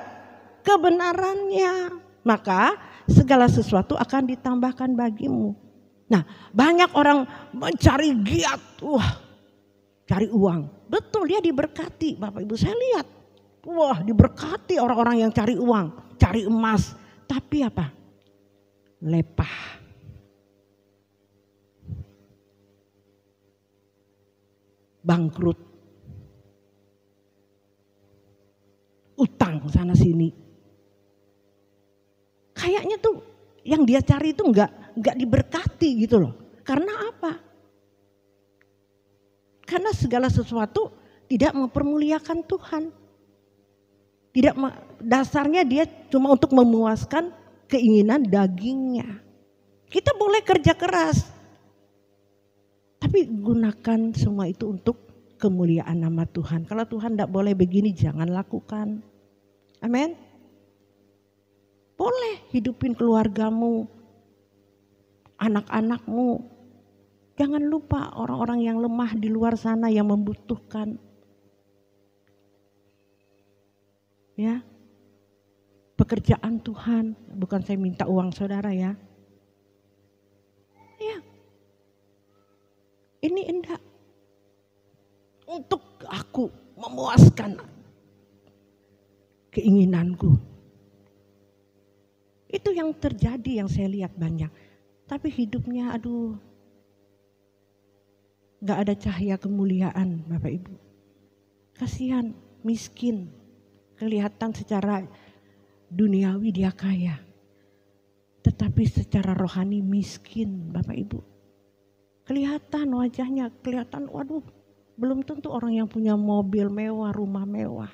kebenarannya. Maka segala sesuatu akan ditambahkan bagimu. Nah, banyak orang mencari giat, cari uang. Betul, dia diberkati, Bapak Ibu. Saya lihat, diberkati orang-orang yang cari uang, cari emas. Tapi apa? Lepah. Bangkrut, utang sana sini. Kayaknya tuh yang dia cari itu enggak diberkati gitu loh. Karena apa? Karena segala sesuatu tidak mempermuliakan Tuhan. Dasarnya dia cuma untuk memuaskan keinginan dagingnya. Kita boleh kerja keras. Tapi gunakan semua itu untuk kemuliaan nama Tuhan. Kalau Tuhan tidak boleh begini, jangan lakukan. Amin. Boleh hidupin keluargamu, anak-anakmu. Jangan lupa orang-orang yang lemah di luar sana yang membutuhkan. Ya. Pekerjaan Tuhan, bukan saya minta uang saudara ya. Ya. Ini enggak. Untuk aku memuaskan keinginanku. Itu yang terjadi, yang saya lihat banyak. Tapi hidupnya gak ada cahaya kemuliaan Bapak Ibu. Kasihan, miskin. Kelihatan secara duniawi dia kaya. Tetapi secara rohani miskin Bapak Ibu. Kelihatan wajahnya, kelihatan belum tentu orang yang punya mobil mewah, rumah mewah.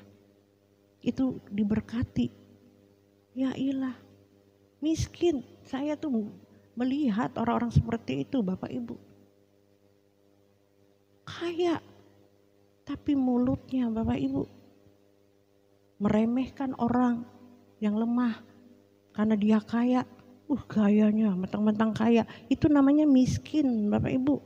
Itu diberkati. Ya ilah. Miskin, saya tuh melihat orang-orang seperti itu Bapak Ibu. Kaya, tapi mulutnya Bapak Ibu meremehkan orang yang lemah. Karena dia kaya, gayanya mentang-mentang kaya. Itu namanya miskin Bapak Ibu.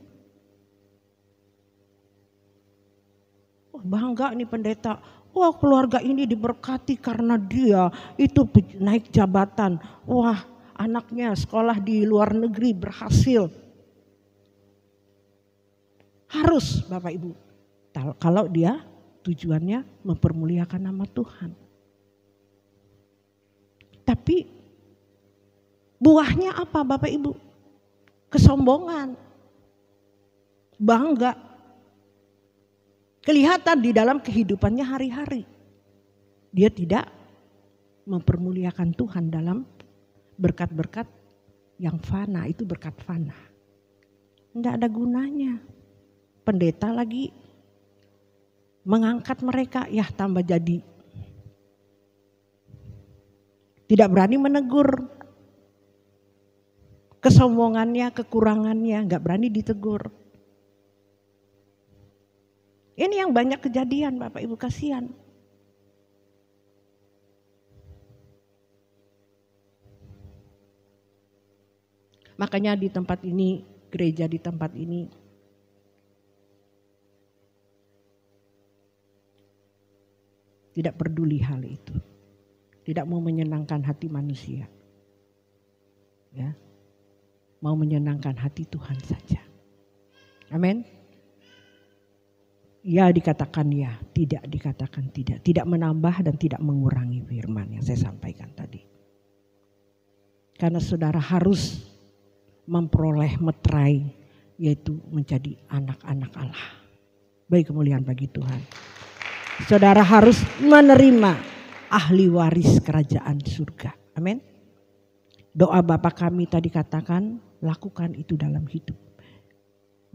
Bangga nih pendeta. Wah, keluarga ini diberkati karena dia itu naik jabatan. Wah, anaknya sekolah di luar negeri berhasil. Harus Bapak Ibu. Kalau dia tujuannya mempermuliakan nama Tuhan. Tapi buahnya apa Bapak Ibu? Kesombongan. Bangga. Kelihatan di dalam kehidupannya hari-hari. Dia tidak mempermuliakan Tuhan dalam berkat-berkat yang fana, itu berkat fana. Tidak ada gunanya. Pendeta lagi mengangkat mereka, ya tambah jadi. Tidak berani menegur kesombongannya, kekurangannya, nggak berani ditegur. Ini yang banyak kejadian Bapak Ibu, kasihan. Makanya di tempat ini, gereja di tempat ini tidak peduli hal itu. Tidak mau menyenangkan hati manusia. Ya. Mau menyenangkan hati Tuhan saja. Amin. Ya dikatakan ya, tidak dikatakan tidak. Tidak menambah dan tidak mengurangi firman yang saya sampaikan tadi. Karena saudara harus memperoleh meterai, yaitu menjadi anak-anak Allah. Bagi kemuliaan bagi Tuhan. Saudara harus menerima ahli waris kerajaan surga. Amin. Doa Bapa kami tadi katakan, lakukan itu dalam hidup.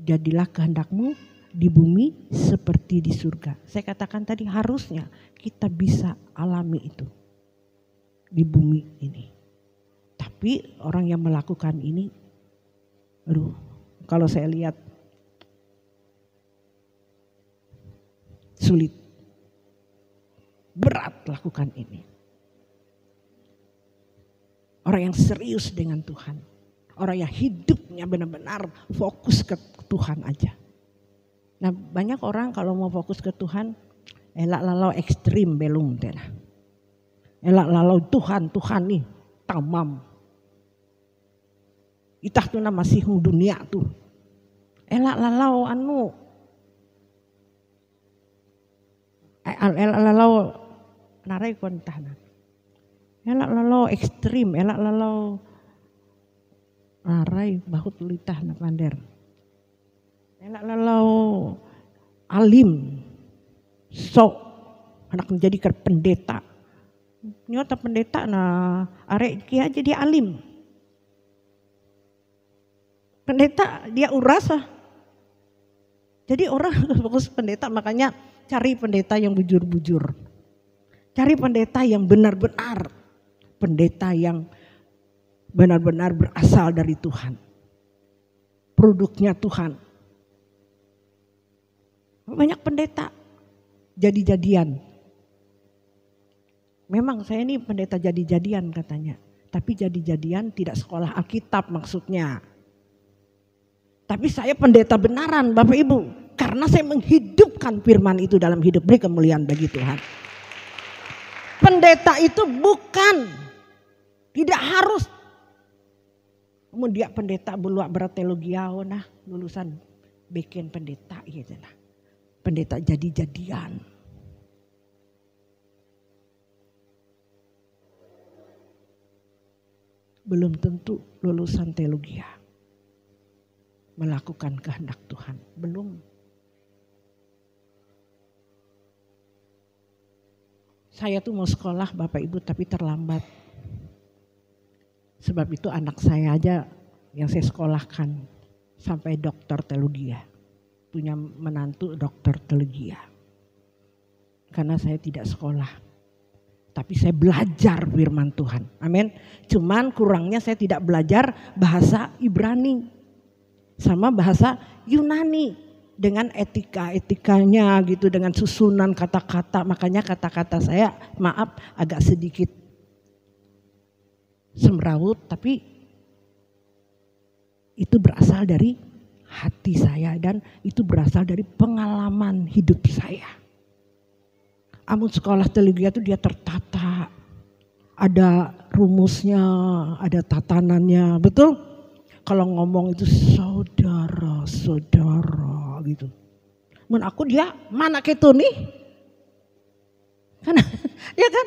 Jadilah kehendakmu di bumi seperti di surga. Saya katakan tadi harusnya kita bisa alami itu di bumi ini. Tapi orang yang melakukan ini, kalau saya lihat sulit, berat lakukan ini. Orang yang serius dengan Tuhan, orang yang hidupnya benar-benar fokus ke Tuhan aja. Nah banyak orang kalau mau fokus ke Tuhan, elak lalau ekstrim belum telah. Elak lalau Tuhan nih tamam. Itah tuh masih dunia tuh. Elak lalau elak lalau narai kontahna. Elak lalau ekstrim, elak lalau narai bahut litah na pander. Elak lalau alim, sok anak menjadi pendeta. Nyata pendeta na arek kia jadi alim. Pendeta dia urasa. Jadi orang fokus pendeta, makanya cari pendeta yang bujur-bujur. Cari pendeta yang benar-benar. Pendeta yang benar-benar berasal dari Tuhan. Produknya Tuhan. Banyak pendeta jadi-jadian. Memang saya ini pendeta jadi-jadian katanya. Tapi jadi-jadian tidak sekolah Alkitab maksudnya. Tapi saya pendeta benaran Bapak Ibu. Karena saya menghidupkan firman itu dalam hidup. Beri kemuliaan bagi Tuhan. Pendeta itu bukan, tidak harus. Kemudian pendeta buluak berteologiao nah lulusan bikin pendeta gitu nah. Pendeta jadi-jadian. Belum tentu lulusan teologi melakukan kehendak Tuhan, belum. Saya tuh mau sekolah Bapak Ibu tapi terlambat. Sebab itu anak saya aja yang saya sekolahkan sampai dokter teologi. Punya menantu dokter teologi. Karena saya tidak sekolah. Tapi saya belajar firman Tuhan. Amin. Cuman kurangnya saya tidak belajar bahasa Ibrani. Sama bahasa Yunani. Dengan etikanya gitu, dengan susunan kata-kata. Makanya kata-kata saya maaf agak sedikit semrawut, tapi itu berasal dari hati saya dan itu berasal dari pengalaman hidup saya. Amun sekolah teologi itu dia tertata, ada rumusnya, ada tatanannya, betul? Kalau ngomong itu saudara gitu. Men aku dia mana gitu nih? Karena ya kan?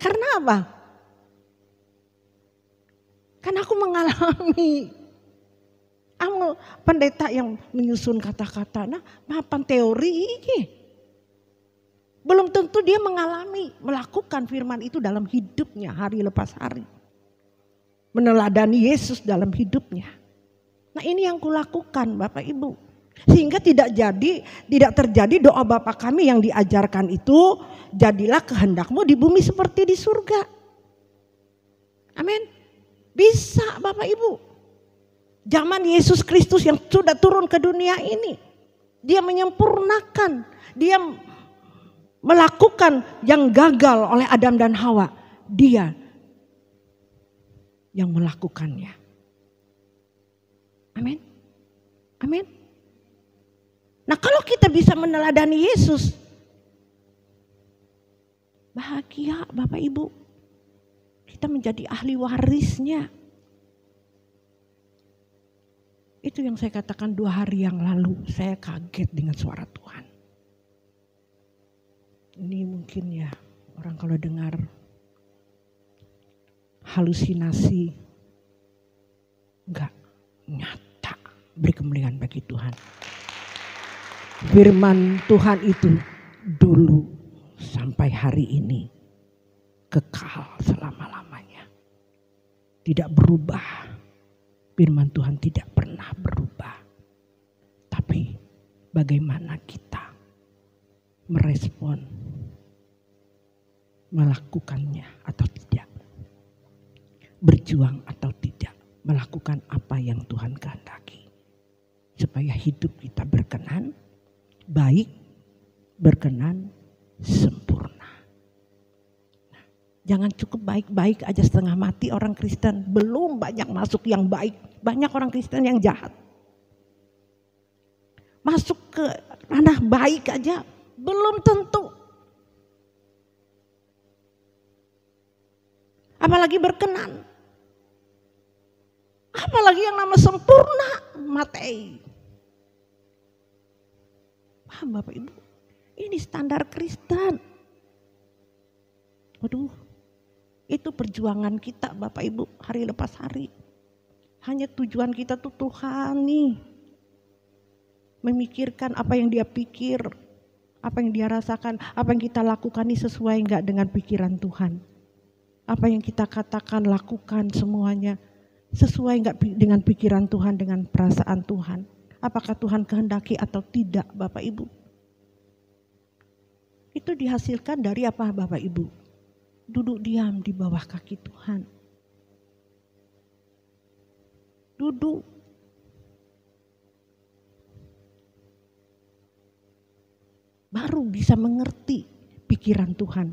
Karena apa? Karena aku mengalami. Aku pendeta yang menyusun kata-kata, nah mapan teori ini. Belum tentu dia mengalami, melakukan firman itu dalam hidupnya hari lepas hari. Meneladani Yesus dalam hidupnya. Nah ini yang kulakukan Bapak Ibu. Sehingga tidak terjadi doa Bapa kami yang diajarkan itu, jadilah kehendakmu di bumi seperti di surga. Amin. Bisa Bapak Ibu. Zaman Yesus Kristus yang sudah turun ke dunia ini. Dia menyempurnakan. Dia melakukan yang gagal oleh Adam dan Hawa. Dia yang melakukannya. Amin. Amin. Nah kalau kita bisa meneladani Yesus, bahagia Bapak Ibu. Kita menjadi ahli warisnya. Itu yang saya katakan 2 hari yang lalu, saya kaget dengan suara Tuhan. Ini mungkin ya orang kalau dengar halusinasi, enggak, nyata, beri kemuliaan bagi Tuhan. Firman Tuhan itu dulu sampai hari ini kekal selama-lamanya. Tidak berubah. Firman Tuhan tidak pernah berubah. Tapi bagaimana kita merespon, melakukannya atau tidak. Berjuang atau tidak. Melakukan apa yang Tuhan kehendaki. Supaya hidup kita berkenan, baik, berkenan, sempurna. Nah, jangan cukup baik-baik aja setengah mati orang Kristen. Belum banyak masuk yang baik. Banyak orang Kristen yang jahat. Masuk ke ranah baik aja belum tentu. Apalagi berkenan. Apalagi yang nama sempurna, Matei. Paham Bapak Ibu? Ini standar Kristen. Waduh, itu perjuangan kita Bapak Ibu hari lepas hari. Hanya tujuan kita tuh Tuhan nih. Memikirkan apa yang dia pikir, apa yang dia rasakan, apa yang kita lakukan ini sesuai enggak dengan pikiran Tuhan. Apa yang kita katakan, lakukan semuanya sesuai enggak dengan pikiran Tuhan, dengan perasaan Tuhan. Apakah Tuhan kehendaki atau tidak Bapak Ibu. Itu dihasilkan dari apa Bapak Ibu? Duduk diam di bawah kaki Tuhan. Duduk. Baru bisa mengerti pikiran Tuhan.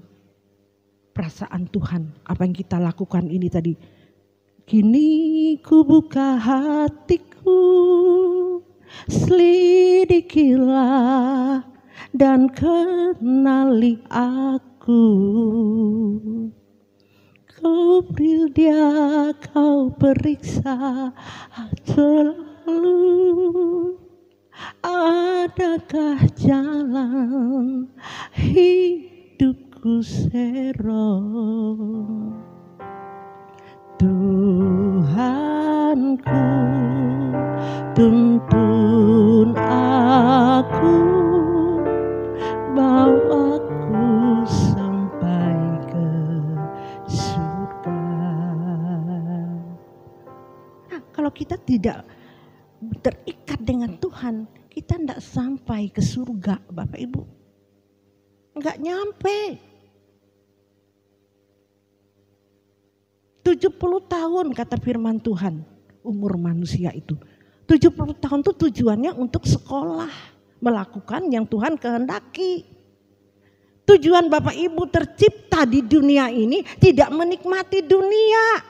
Perasaan Tuhan. Apa yang kita lakukan ini tadi. Kini ku buka hatiku. Selidikilah dan kenali aku. Kau beri dia, kau periksa selalu. Adakah jalan hidupku serong? Tuhanku, tuntun aku, bawa aku sampai ke surga. Nah, kalau kita tidak terikat dengan Tuhan, kita tidak sampai ke surga, Bapak Ibu. Enggak nyampe. 70 tahun kata firman Tuhan umur manusia itu. 70 tahun itu tujuannya untuk sekolah, melakukan yang Tuhan kehendaki. Tujuan Bapak Ibu tercipta di dunia ini tidak menikmati dunia,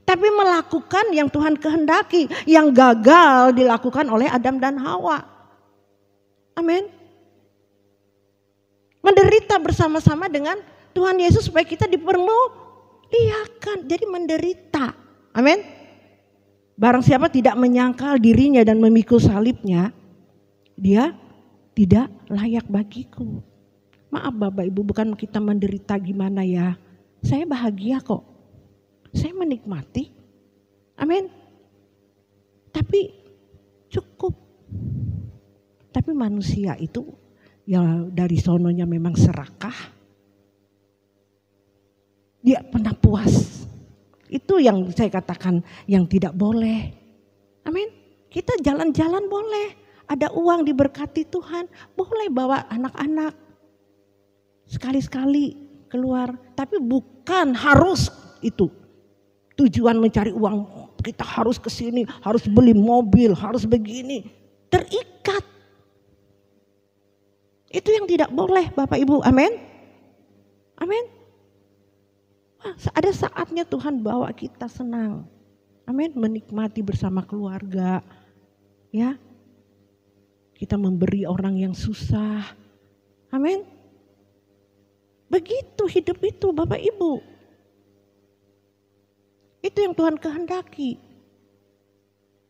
tapi melakukan yang Tuhan kehendaki, yang gagal dilakukan oleh Adam dan Hawa. Amin. Menderita bersama-sama dengan Tuhan Yesus supaya kita dipermuliakan. Jadi menderita. Amin. Barang siapa tidak menyangkal dirinya dan memikul salibnya, dia tidak layak bagiku. Maaf Bapak Ibu, bukan kita menderita gimana ya. Saya bahagia kok. Saya menikmati. Amin. Tapi cukup. Tapi manusia itu ya dari sononya memang serakah. Dia pernah puas. Itu yang saya katakan yang tidak boleh. Amin. Kita jalan-jalan boleh. Ada uang diberkati Tuhan. Boleh bawa anak-anak. Sekali-sekali keluar. Tapi bukan harus itu. Tujuan mencari uang. Kita harus ke sini. Harus beli mobil. Harus begini. Terikat. Itu yang tidak boleh Bapak Ibu. Amin. Amin. Ada saatnya Tuhan bawa kita senang. Amin. Menikmati bersama keluarga. Ya. Kita memberi orang yang susah. Amin. Begitu hidup itu Bapak Ibu. Itu yang Tuhan kehendaki.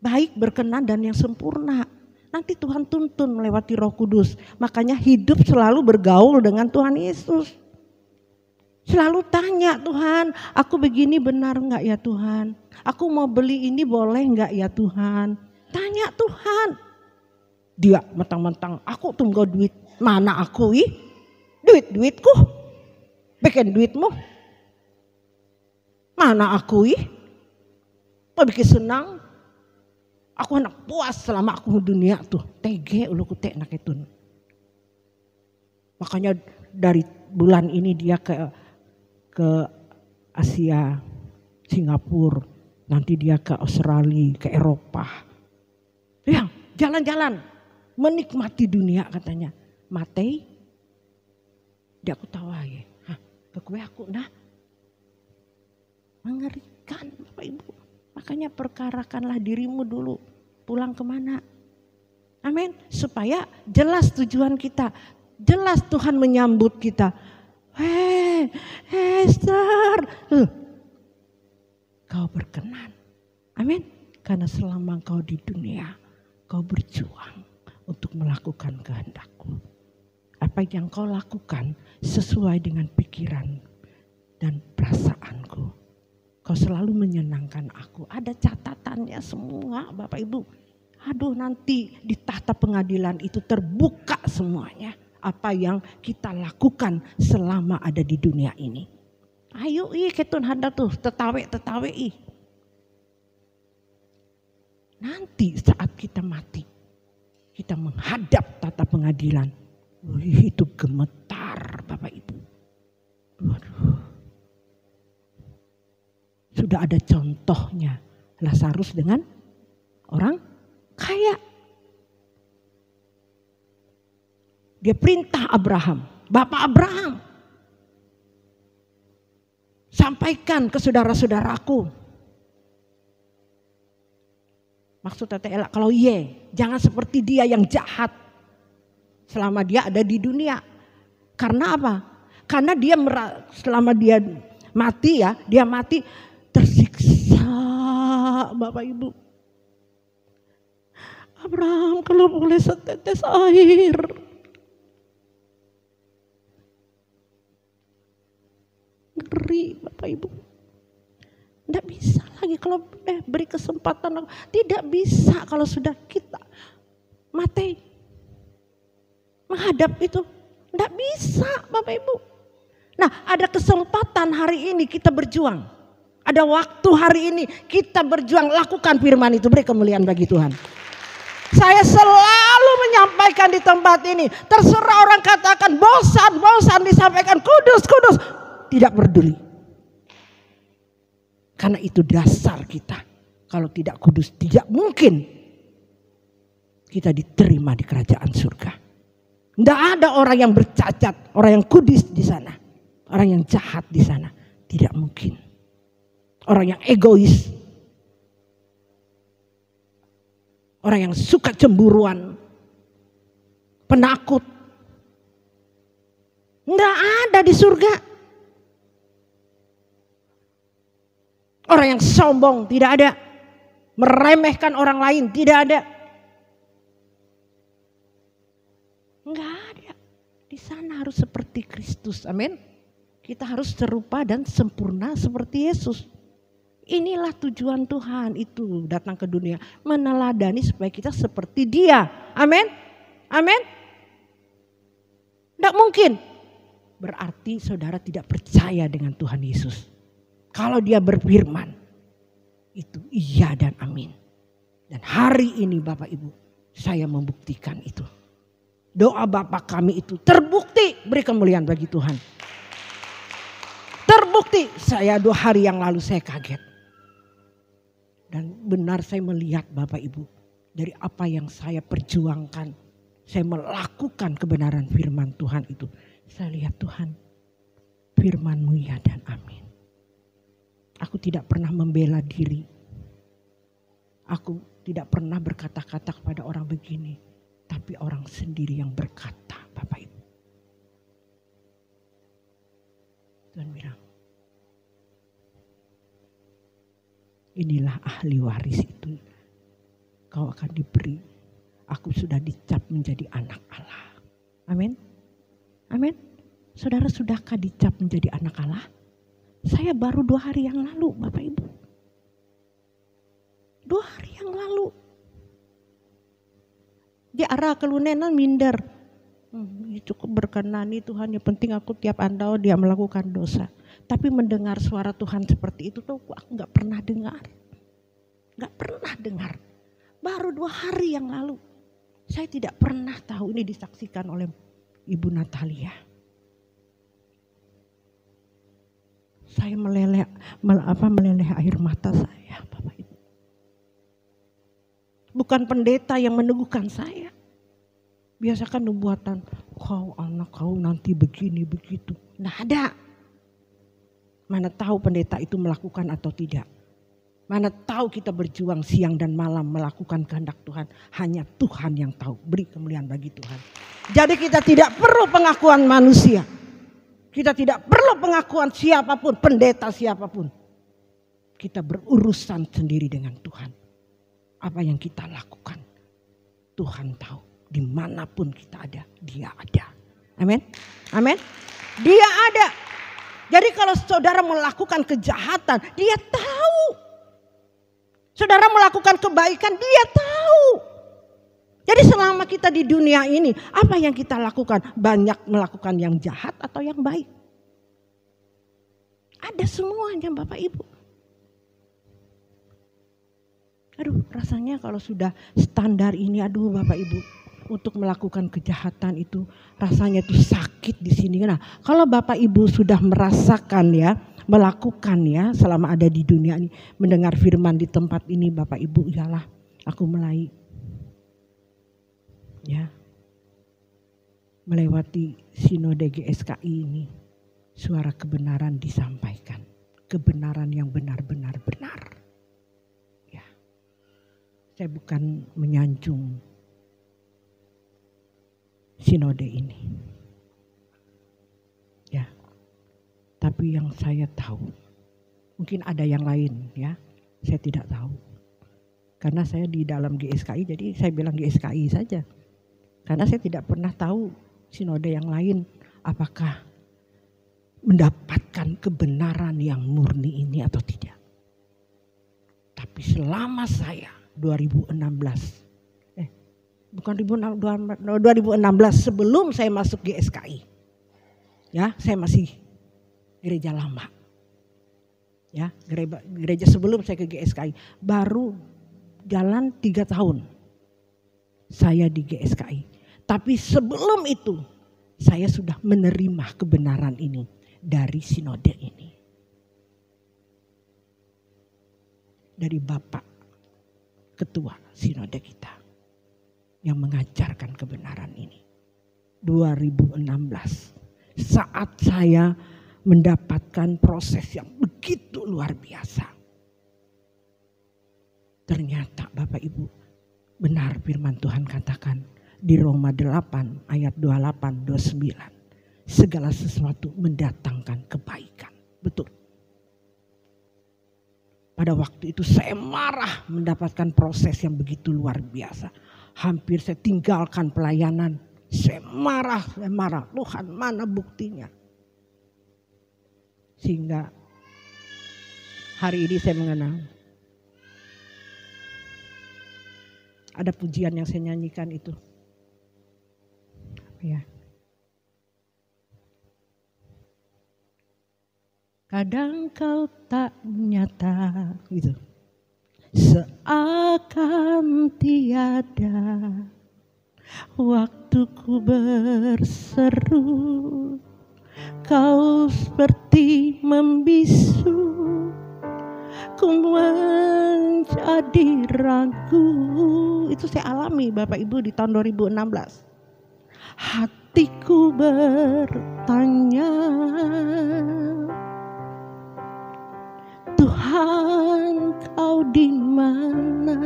Baik, berkenan dan yang sempurna. Nanti Tuhan tuntun melewati Roh Kudus. Makanya hidup selalu bergaul dengan Tuhan Yesus. Selalu tanya, Tuhan, aku begini benar enggak ya Tuhan? Aku mau beli ini boleh enggak ya Tuhan? Tanya Tuhan. Dia mentang-mentang aku tunggu duit. Mana aku ih? Duitku. Bikin duitmu. Mana aku ih? Mau bikin senang. Aku anak puas selama aku di dunia tuh. Tege ulu kutek nak itu. Makanya dari bulan ini dia ke Asia, Singapura, nanti dia ke Australia, ke Eropa. Yang jalan-jalan, menikmati dunia katanya. Matei, dia aku tawa ya. Aku nah. Mengerikan Bapak Ibu. Makanya perkarakanlah dirimu dulu. Pulang kemana? Amin. Supaya jelas tujuan kita. Jelas Tuhan menyambut kita. Hei Esther. Kau berkenan. Amin. Karena selama kau di dunia. Kau berjuang untuk melakukan kehendakku. Apa yang kau lakukan sesuai dengan pikiran dan perasaanku. Kau selalu menyenangkan aku. Ada catatannya semua Bapak Ibu. Aduh nanti di tahta pengadilan itu terbuka semuanya. Apa yang kita lakukan selama ada di dunia ini. Ayo ketun handa tuh tetawe ih. Nanti saat kita mati. Kita menghadap tahta pengadilan. Itu gemetar Bapak Ibu. Waduh. Sudah ada contohnya. Lazarus dengan orang kaya. Dia perintah Abraham, Bapak Abraham, sampaikan ke saudara-saudaraku. Maksud Tete Ella, kalau jangan seperti dia yang jahat selama dia ada di dunia. Karena apa? Karena dia selama dia mati ya, dia mati tersiksa Bapak Ibu. Abraham kalau boleh setetes air. Ngeri Bapak Ibu. Tidak bisa lagi kalau beri kesempatan. Tidak bisa kalau sudah kita mati menghadap itu. Tidak bisa Bapak Ibu. Nah, ada kesempatan hari ini kita berjuang. Ada waktu hari ini kita berjuang, lakukan firman itu. Beri kemuliaan bagi Tuhan. Saya selalu menyampaikan di tempat ini. Terserah orang katakan bosan disampaikan kudus. Tidak peduli. Karena itu dasar kita. Kalau tidak kudus tidak mungkin kita diterima di kerajaan surga. Tidak ada orang yang bercacat, orang yang kudus di sana. Orang yang jahat di sana. Tidak mungkin. Orang yang egois. Orang yang suka cemburuan, penakut. Nggak ada di surga. Orang yang sombong tidak ada. Meremehkan orang lain tidak ada. Nggak ada. Di sana harus seperti Kristus. Amin. Kita harus serupa dan sempurna seperti Yesus. Inilah tujuan Tuhan itu datang ke dunia. Meneladani supaya kita seperti Dia. Amin. Amin. Tidak mungkin. Berarti saudara tidak percaya dengan Tuhan Yesus. Kalau Dia berfirman. Itu iya dan amin. Dan hari ini Bapak Ibu. Saya membuktikan itu. Doa Bapa kami itu terbukti. Beri kemuliaan bagi Tuhan. Terbukti. Saya 2 hari yang lalu saya kaget. Dan benar saya melihat Bapak Ibu. Dari apa yang saya perjuangkan. Saya melakukan kebenaran firman Tuhan itu. Saya lihat Tuhan. Firman-Mu ya dan amin. Aku tidak pernah membela diri. Aku tidak pernah berkata-kata kepada orang begini. Tapi orang sendiri yang berkata Bapak Ibu. Tuhan bilang. Inilah ahli waris itu. Kau akan diberi. Aku sudah dicap menjadi anak Allah. Amin. Amin. Saudara sudahkah dicap menjadi anak Allah? Saya baru 2 hari yang lalu Bapak Ibu. 2 hari yang lalu. Di arah kelunenan minder. Cukup berkenani Tuhan. Yang penting aku tiap andau dia melakukan dosa. Tapi mendengar suara Tuhan seperti itu tuh aku gak pernah dengar. Gak pernah dengar. Baru 2 hari yang lalu. Saya tidak pernah tahu ini disaksikan oleh Ibu Natalia. Saya meleleh air mata saya Bapak Ibu. Bukan pendeta yang meneguhkan saya. Biasakan nubuatan, kau anak kau nanti begini begitu. Nggak ada. Mana tahu pendeta itu melakukan atau tidak. Mana tahu kita berjuang siang dan malam melakukan kehendak Tuhan. Hanya Tuhan yang tahu. Beri kemuliaan bagi Tuhan. Jadi kita tidak perlu pengakuan manusia. Kita tidak perlu pengakuan siapapun, pendeta siapapun. Kita berurusan sendiri dengan Tuhan. Apa yang kita lakukan, Tuhan tahu. Dimanapun kita ada, Dia ada. Amin. Amin. Dia ada. Jadi kalau saudara melakukan kejahatan, Dia tahu. Saudara melakukan kebaikan, Dia tahu. Jadi selama kita di dunia ini, apa yang kita lakukan? Banyak melakukan yang jahat atau yang baik? Ada semuanya Bapak Ibu. Aduh, rasanya kalau sudah standar ini, aduh Bapak Ibu, untuk melakukan kejahatan itu rasanya itu sakit di sini. Nah, kalau Bapak Ibu sudah merasakan ya, melakukan ya selama ada di dunia ini, mendengar firman di tempat ini Bapak Ibu, ialah aku mulai ya melewati sinode GSKI ini, suara kebenaran disampaikan, kebenaran yang benar-benar benar. Ya, saya bukan menyanjung sinode ini. Ya, Tapi yang saya tahu, mungkin ada yang lain ya, saya tidak tahu. Karena saya di dalam GSKI, jadi saya bilang GSKI saja. Karena saya tidak pernah tahu sinode yang lain apakah mendapatkan kebenaran yang murni ini atau tidak. Tapi selama saya 2016 sebelum saya masuk GSKI. Ya, saya masih gereja lama. Ya, gereja sebelum saya ke GSKI. Baru jalan 3 tahun saya di GSKI. Tapi sebelum itu saya sudah menerima kebenaran ini dari sinode ini. Dari Bapak Ketua Sinode kita yang mengajarkan kebenaran ini. 2016 saat saya mendapatkan proses yang begitu luar biasa. Ternyata Bapak Ibu, benar firman Tuhan katakan di Roma 8 ayat 28-29. Segala sesuatu mendatangkan kebaikan. Betul. Pada waktu itu saya marah mendapatkan proses yang begitu luar biasa. Hampir saya tinggalkan pelayanan. Saya marah. Tuhan, mana buktinya? Sehingga hari ini saya mengenal. Ada pujian yang saya nyanyikan itu. Ya. Kadang kau tak nyata gitu. Seakan tiada waktuku berseru. Kau seperti membisu. Ku menjadi ragu. Itu saya alami Bapak Ibu di tahun 2016. Hatiku bertanya, Tuhan, kau di mana?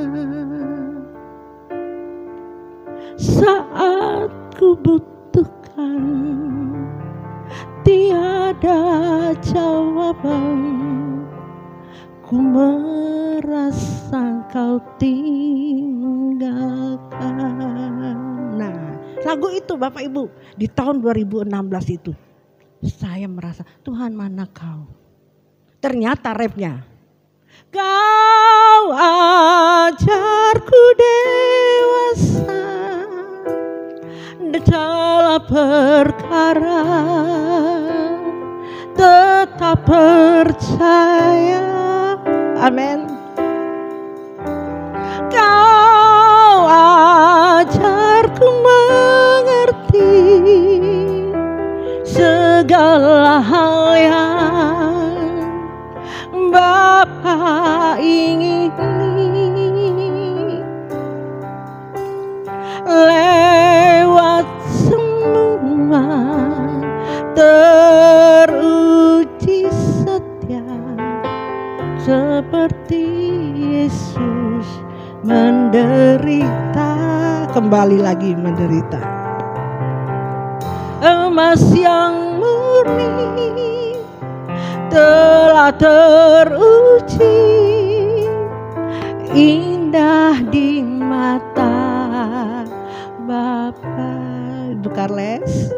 Saat ku butuhkan, tiada jawaban. Ku merasa kau tinggalkan. Nah, lagu itu Bapak Ibu di tahun 2016 itu. Saya merasa, Tuhan mana kau? Ternyata rapnya. Kau ajarku dewasa dalam perkara, tetap percaya. Amin. Kau ajarku mengerti segala hal yang Bapa ingini. Lewat semua teruji setia seperti Yesus menderita. Kembali lagi menderita. Emas yang murni telah teruji, indah di mata Bapa. Ibu Karles,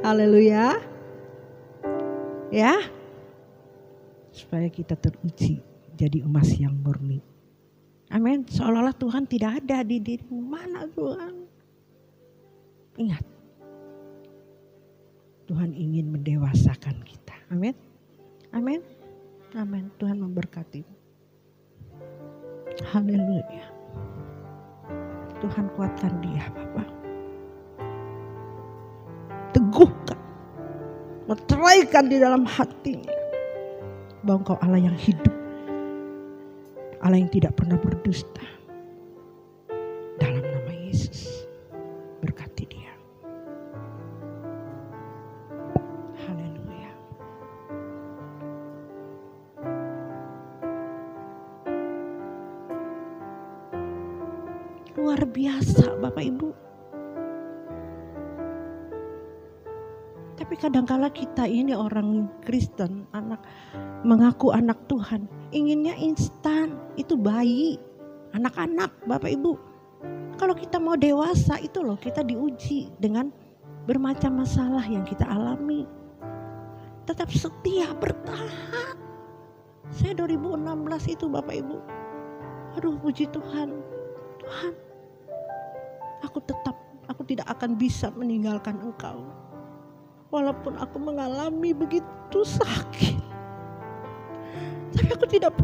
haleluya. Ya, supaya kita teruji jadi emas yang murni. Amin. Seolah-olah Tuhan tidak ada di dirimu. Mana Tuhan? Ingat, Tuhan ingin mendewasakan kita. Amin. Amin. Amin. Tuhan memberkati. Haleluya. Tuhan kuatkan dia, Bapak. Teguhkan. Meteraikan di dalam hatinya bahwa Engkau Allah yang hidup. Allah yang tidak pernah berdusta. Dalam nama Yesus. Berkati dia. Haleluya. Luar biasa Bapak Ibu. Tapi kadangkala kita ini orang Kristen, mengaku anak Tuhan, inginnya instan, itu bayi, anak-anak, Bapak Ibu. Kalau kita mau dewasa itu loh, kita diuji dengan bermacam masalah yang kita alami. Tetap setia, bertahan. Saya 2016 itu Bapak Ibu, aduh puji Tuhan, Tuhan, aku tidak akan bisa meninggalkan Engkau. Walaupun aku mengalami begitu sakit, tapi aku tidak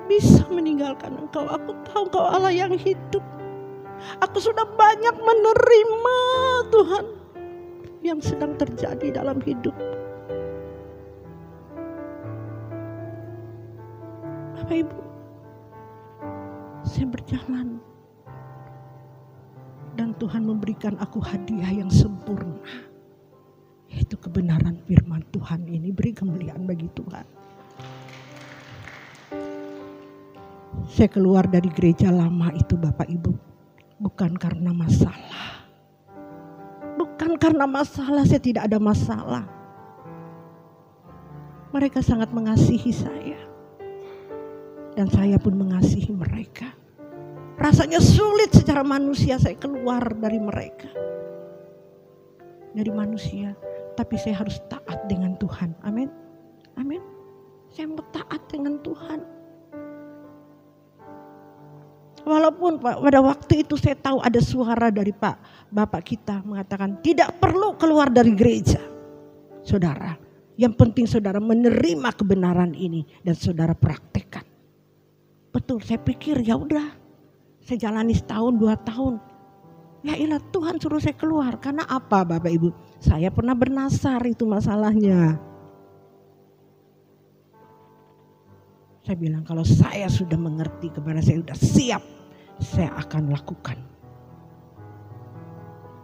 bisa meninggalkan Engkau. Aku tahu Engkau Allah yang hidup. Aku sudah banyak menerima Tuhan yang sedang terjadi dalam hidup. Bapak Ibu, saya berjalan dan Tuhan memberikan aku hadiah yang sempurna, yaitu kebenaran firman Tuhan ini. Beri kemuliaan bagi Tuhan. Saya keluar dari gereja lama itu Bapak Ibu, bukan karena masalah. Bukan karena masalah, saya tidak ada masalah. Mereka sangat mengasihi saya. Dan saya pun mengasihi mereka. Rasanya sulit secara manusia saya keluar dari mereka. Dari manusia. Tapi saya harus taat dengan Tuhan. Amin. Amin. Saya mau taat dengan Tuhan. Walaupun pada waktu itu saya tahu ada suara dari Bapak kita mengatakan tidak perlu keluar dari gereja. Saudara, yang penting saudara menerima kebenaran ini dan saudara praktekkan. Betul, saya pikir ya udah, saya jalani setahun 2 tahun. Ya ilah, Tuhan suruh saya keluar. Karena apa Bapak Ibu? Saya pernah bernasar, itu masalahnya. Saya bilang kalau saya sudah mengerti, kepada saya sudah siap, saya akan lakukan.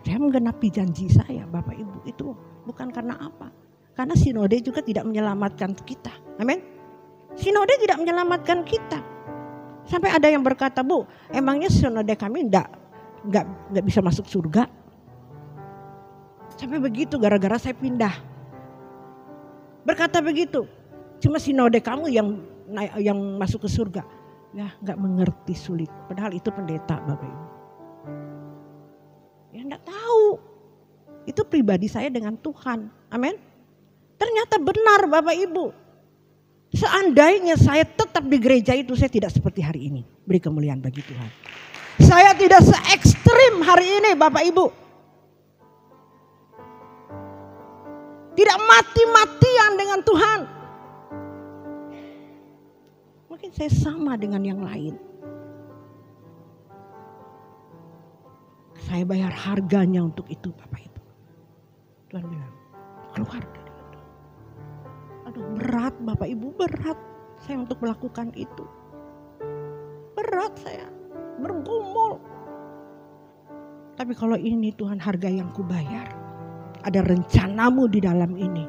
Saya menggenapi janji saya Bapak Ibu. Itu bukan karena apa? Karena sinode juga tidak menyelamatkan kita. Amin. Sinode tidak menyelamatkan kita. Sampai ada yang berkata, Bu, emangnya sinode kami enggak bisa masuk surga? Sampai begitu gara-gara saya pindah. Berkata begitu, cuma sinode kamu yang masuk ke surga. Ya enggak mengerti, sulit. Padahal itu pendeta Bapak Ibu. Ya enggak tahu. Itu pribadi saya dengan Tuhan. Amin. Ternyata benar Bapak Ibu. Seandainya saya tetap di gereja itu, saya tidak seperti hari ini. Beri kemuliaan bagi Tuhan. Saya tidak se-ekstrim hari ini Bapak Ibu. Tidak mati-matian dengan Tuhan. Mungkin saya sama dengan yang lain. Saya bayar harganya untuk itu Bapak Ibu. Tuhan bilang, keluar dari itu. Aduh berat Bapak Ibu, berat saya untuk melakukan itu. Berat saya, bergumul. Tapi kalau ini Tuhan harga yang kubayar. Ada rencanamu di dalam ini.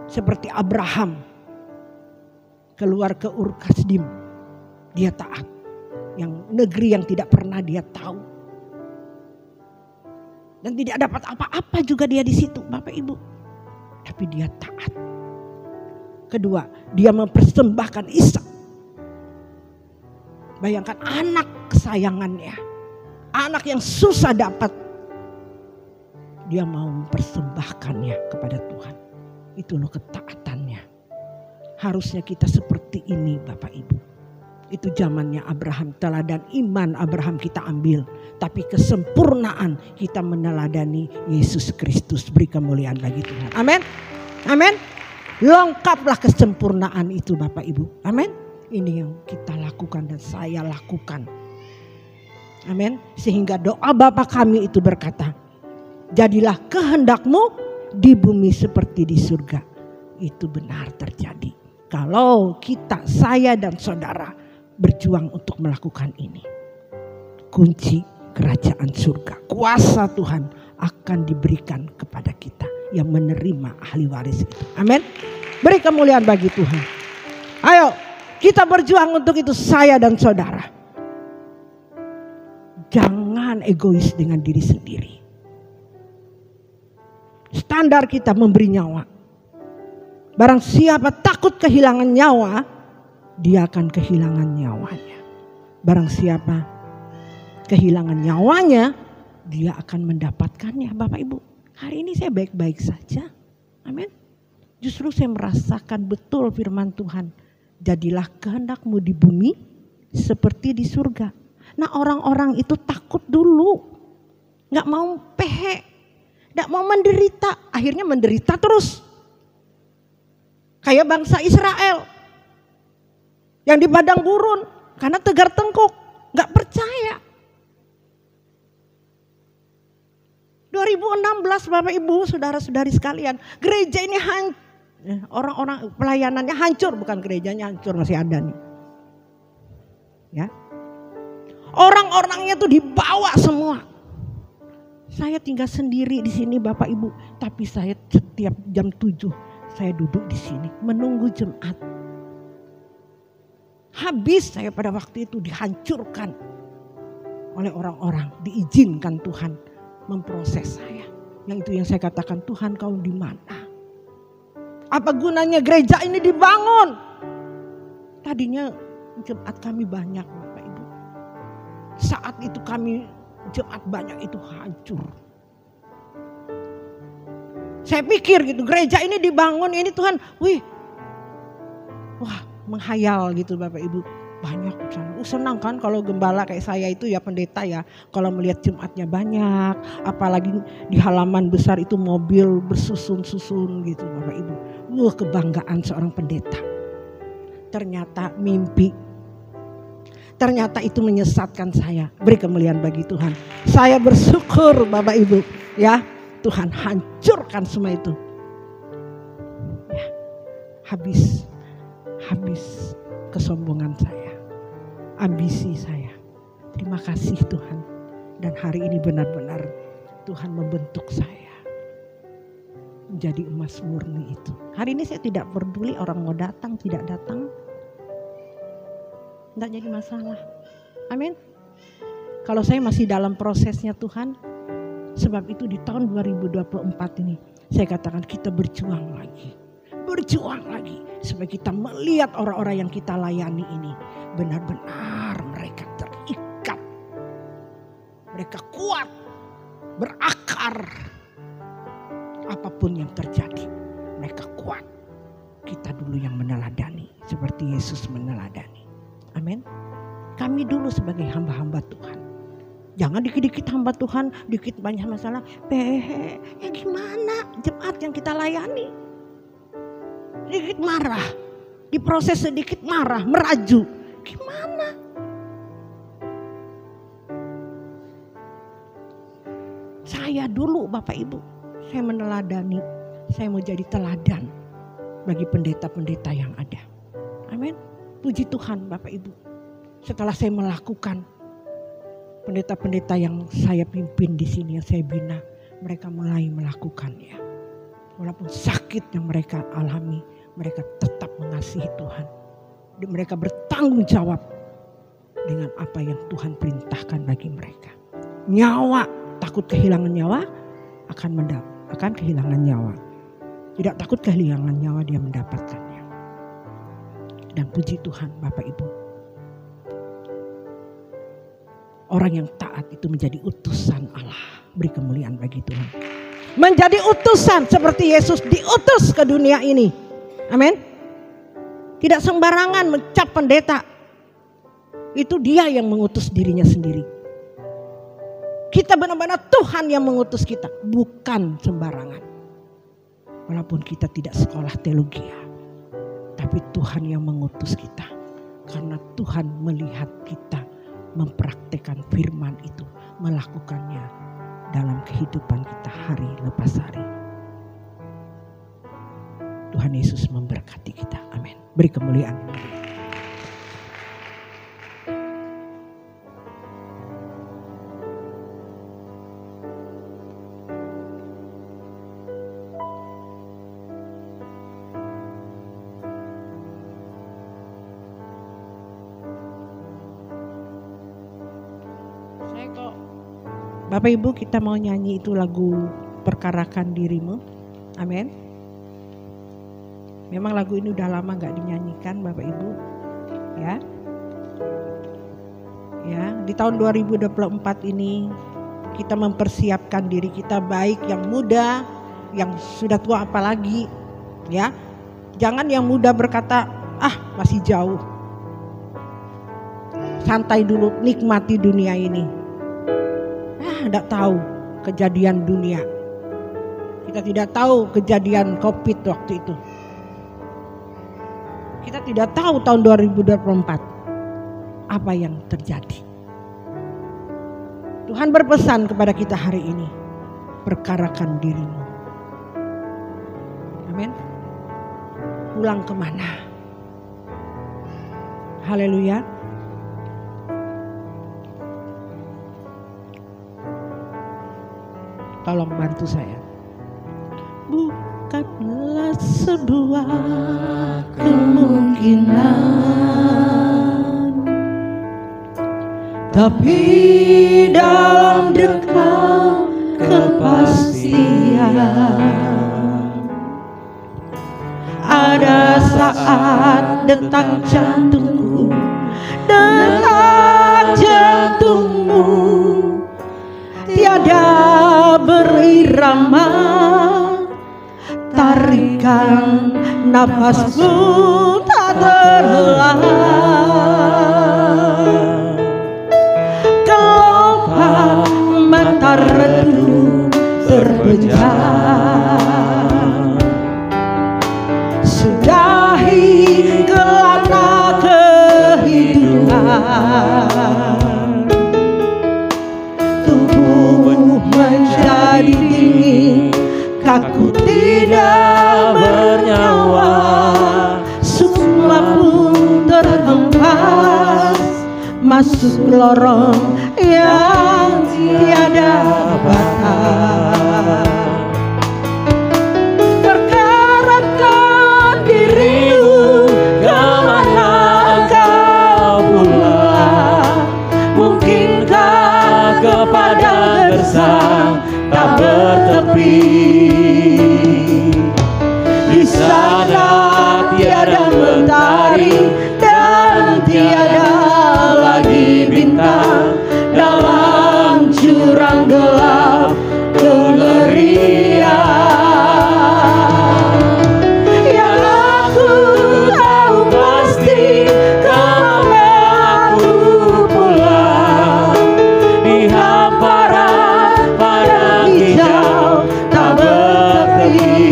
Seperti Abraham. Keluar ke Ur Kasdim. Dia taat. Yang negeri yang tidak pernah dia tahu. Dan tidak dapat apa-apa juga dia di situ Bapak Ibu. Tapi dia taat. Kedua, dia mempersembahkan Ishak. Bayangkan anak kesayangannya. Anak yang susah dapat. Dia mau mempersembahkannya kepada Tuhan. Itu loh ketaatannya. Harusnya kita seperti ini Bapak Ibu. Itu zamannya Abraham, teladan iman Abraham kita ambil. Tapi kesempurnaan kita meneladani Yesus Kristus. Beri kemuliaan bagi Tuhan. Amin. Amin. Lengkaplah kesempurnaan itu Bapak Ibu. Amin. Ini yang kita lakukan dan saya lakukan. Amin. Sehingga doa Bapa kami itu berkata, jadilah kehendakmu di bumi seperti di surga. Itu benar terjadi. Kalau kita, saya dan saudara berjuang untuk melakukan ini. Kunci kerajaan surga, kuasa Tuhan akan diberikan kepada kita yang menerima ahli waris itu. Amin. Beri kemuliaan bagi Tuhan. Ayo kita berjuang untuk itu, saya dan saudara. Jangan egois dengan diri sendiri. standar kita memberi nyawa. Barang siapa takut kehilangan nyawa, dia akan kehilangan nyawanya. Barang siapa kehilangan nyawanya, dia akan mendapatkannya. Bapak Ibu, hari ini saya baik-baik saja. Amin. Justru saya merasakan betul firman Tuhan. Jadilah kehendak-Mu di bumi seperti di surga. Nah, orang-orang itu takut dulu. Gak mau pehe. Gak mau menderita. Akhirnya menderita terus. Kayak bangsa Israel. Yang di padang gurun. Karena tegar tengkuk. Gak percaya. 2016 Bapak Ibu, saudara-saudari sekalian. Gereja ini hancur. Orang-orang pelayanannya hancur. Bukan gerejanya hancur, masih ada nih. Ya. Orang-orangnya tuh dibawa semua. Saya tinggal sendiri di sini Bapak Ibu. Tapi saya setiap jam 7 saya duduk di sini menunggu Jumat. Habis saya pada waktu itu dihancurkan oleh orang-orang. Diizinkan Tuhan memproses saya. Yang itu yang saya katakan, Tuhan kau di mana? Apa gunanya gereja ini dibangun? Tadinya Jumat kami banyak Bapak Ibu. Saat itu kami Jumat banyak itu hancur. Saya pikir gitu, gereja ini dibangun ini Tuhan, wah menghayal gitu Bapak Ibu. Banyak senang kan kalau gembala kayak saya itu ya, pendeta ya. Kalau melihat Jumatnya banyak, apalagi di halaman besar itu mobil bersusun-susun gitu Bapak Ibu. Kebanggaan seorang pendeta. Ternyata mimpi. Ternyata itu menyesatkan saya. Beri kemuliaan bagi Tuhan. Saya bersyukur Bapak Ibu. Ya, Tuhan hancurkan semua itu. Ya, habis kesombongan saya. Ambisi saya. Terima kasih Tuhan. Dan hari ini benar-benar Tuhan membentuk saya. Menjadi emas murni itu. Hari ini saya tidak peduli orang mau datang, tidak datang. Tidak jadi masalah. Amin. Kalau saya masih dalam prosesnya Tuhan. Sebab itu di tahun 2024 ini. Saya katakan kita berjuang lagi. Berjuang lagi. Supaya kita melihat orang-orang yang kita layani ini. Benar-benar mereka terikat. Mereka kuat. Berakar. Apapun yang terjadi. Mereka kuat. Kita dulu yang meneladani. Seperti Yesus meneladani. Amin. Kami dulu sebagai hamba-hamba Tuhan. Jangan dikit-dikit hamba Tuhan, dikit banyak masalah. Ya gimana Jumat yang kita layani? Dikit marah, diproses sedikit marah, meraju. Gimana? Saya dulu Bapak Ibu, saya meneladani. Saya mau jadi teladan bagi pendeta-pendeta yang ada. Amin. Puji Tuhan Bapak Ibu. Setelah saya melakukan, pendeta-pendeta yang saya pimpin di sini, yang saya bina, mereka mulai melakukannya. Walaupun sakit yang mereka alami, mereka tetap mengasihi Tuhan. Mereka bertanggung jawab dengan apa yang Tuhan perintahkan bagi mereka. Nyawa, takut kehilangan nyawa, akan kehilangan nyawa. Tidak takut kehilangan nyawa, dia mendapatkannya. Dan puji Tuhan Bapak Ibu. Orang yang taat itu menjadi utusan Allah. Beri kemuliaan bagi Tuhan. Menjadi utusan seperti Yesus diutus ke dunia ini. Amin. Tidak sembarangan mencap pendeta. Itu dia yang mengutus dirinya sendiri. Kita benar-benar Tuhan yang mengutus kita. Bukan sembarangan. Walaupun kita tidak sekolah teologi. Tapi Tuhan yang mengutus kita. Karena Tuhan melihat kita mempraktekkan firman itu. Melakukannya dalam kehidupan kita hari lepas hari. Tuhan Yesus memberkati kita. Amin. Beri kemuliaan. Bapak Ibu, kita mau nyanyi itu lagu Perkarakan Dirimu. Amin. Memang lagu ini udah lama gak dinyanyikan Bapak Ibu. Ya. Ya, di tahun 2024 ini kita mempersiapkan diri kita, baik yang muda, yang sudah tua apalagi. Ya. Jangan yang muda berkata, masih jauh. Santai dulu, nikmati dunia ini. Enggak tahu kejadian dunia. Kita tidak tahu kejadian COVID waktu itu. Kita tidak tahu tahun 2024 apa yang terjadi. Tuhan berpesan kepada kita hari ini, perkarakan dirimu. Amin. Pulang kemana? Haleluya. Tolong bantu saya. Bukanlah sebuah kemungkinan, tapi dalam dekat kepastian. Ada saat detak jantungku, detak jantungmu tiada berirama, tarikan nafasmu tak terhela. Kelopak mata redup terpejam, sudahi gelana kehidupan. Tubuh menjadi dingin, kaku tidak bernyawa, semua pun terhempas masuk lorong yang tiada batas. Perkarakan dirimu, kemana kau pulang? Mungkinkah kepada gersang tak bertepi? Di sana tiada mentari dan tiada lagi bintang, dalam jurang gelap kengerian. Yang aku tahu pasti, kemana aku pulang? Di hamparan padang hijau tak bertepi.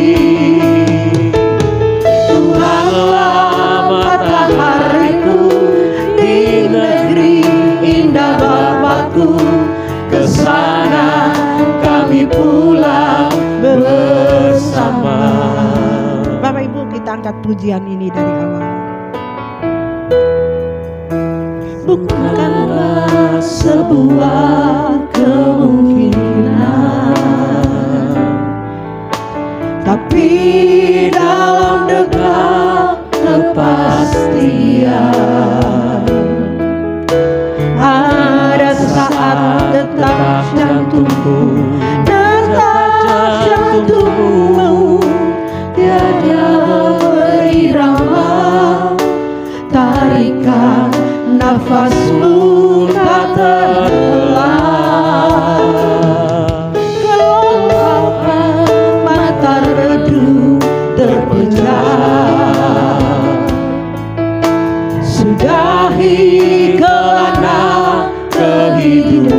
Tuhanlah matahariku di negeri indah Bapakku, kesana kami pulang bersama. Bapak Ibu, kita angkat pujian ini dari awal. Bukanlah sebuah kemungkinan, tapi dalam dekat kepastian. Ada saat detak jantungku, detak jantungmu tiada berirama, tarikan nafasmu tak terhela. Kelopak mata redup terpejam, sudahi kelana kehidupan.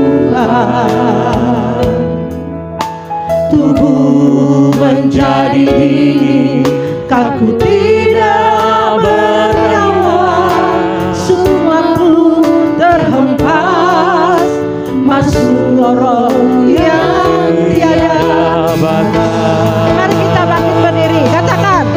Tubuh menjadi dingin, kaku tidak bernyawa, semua pun terhempas masuk lorong yang tiada batas. Mari kita bangkit berdiri, katakan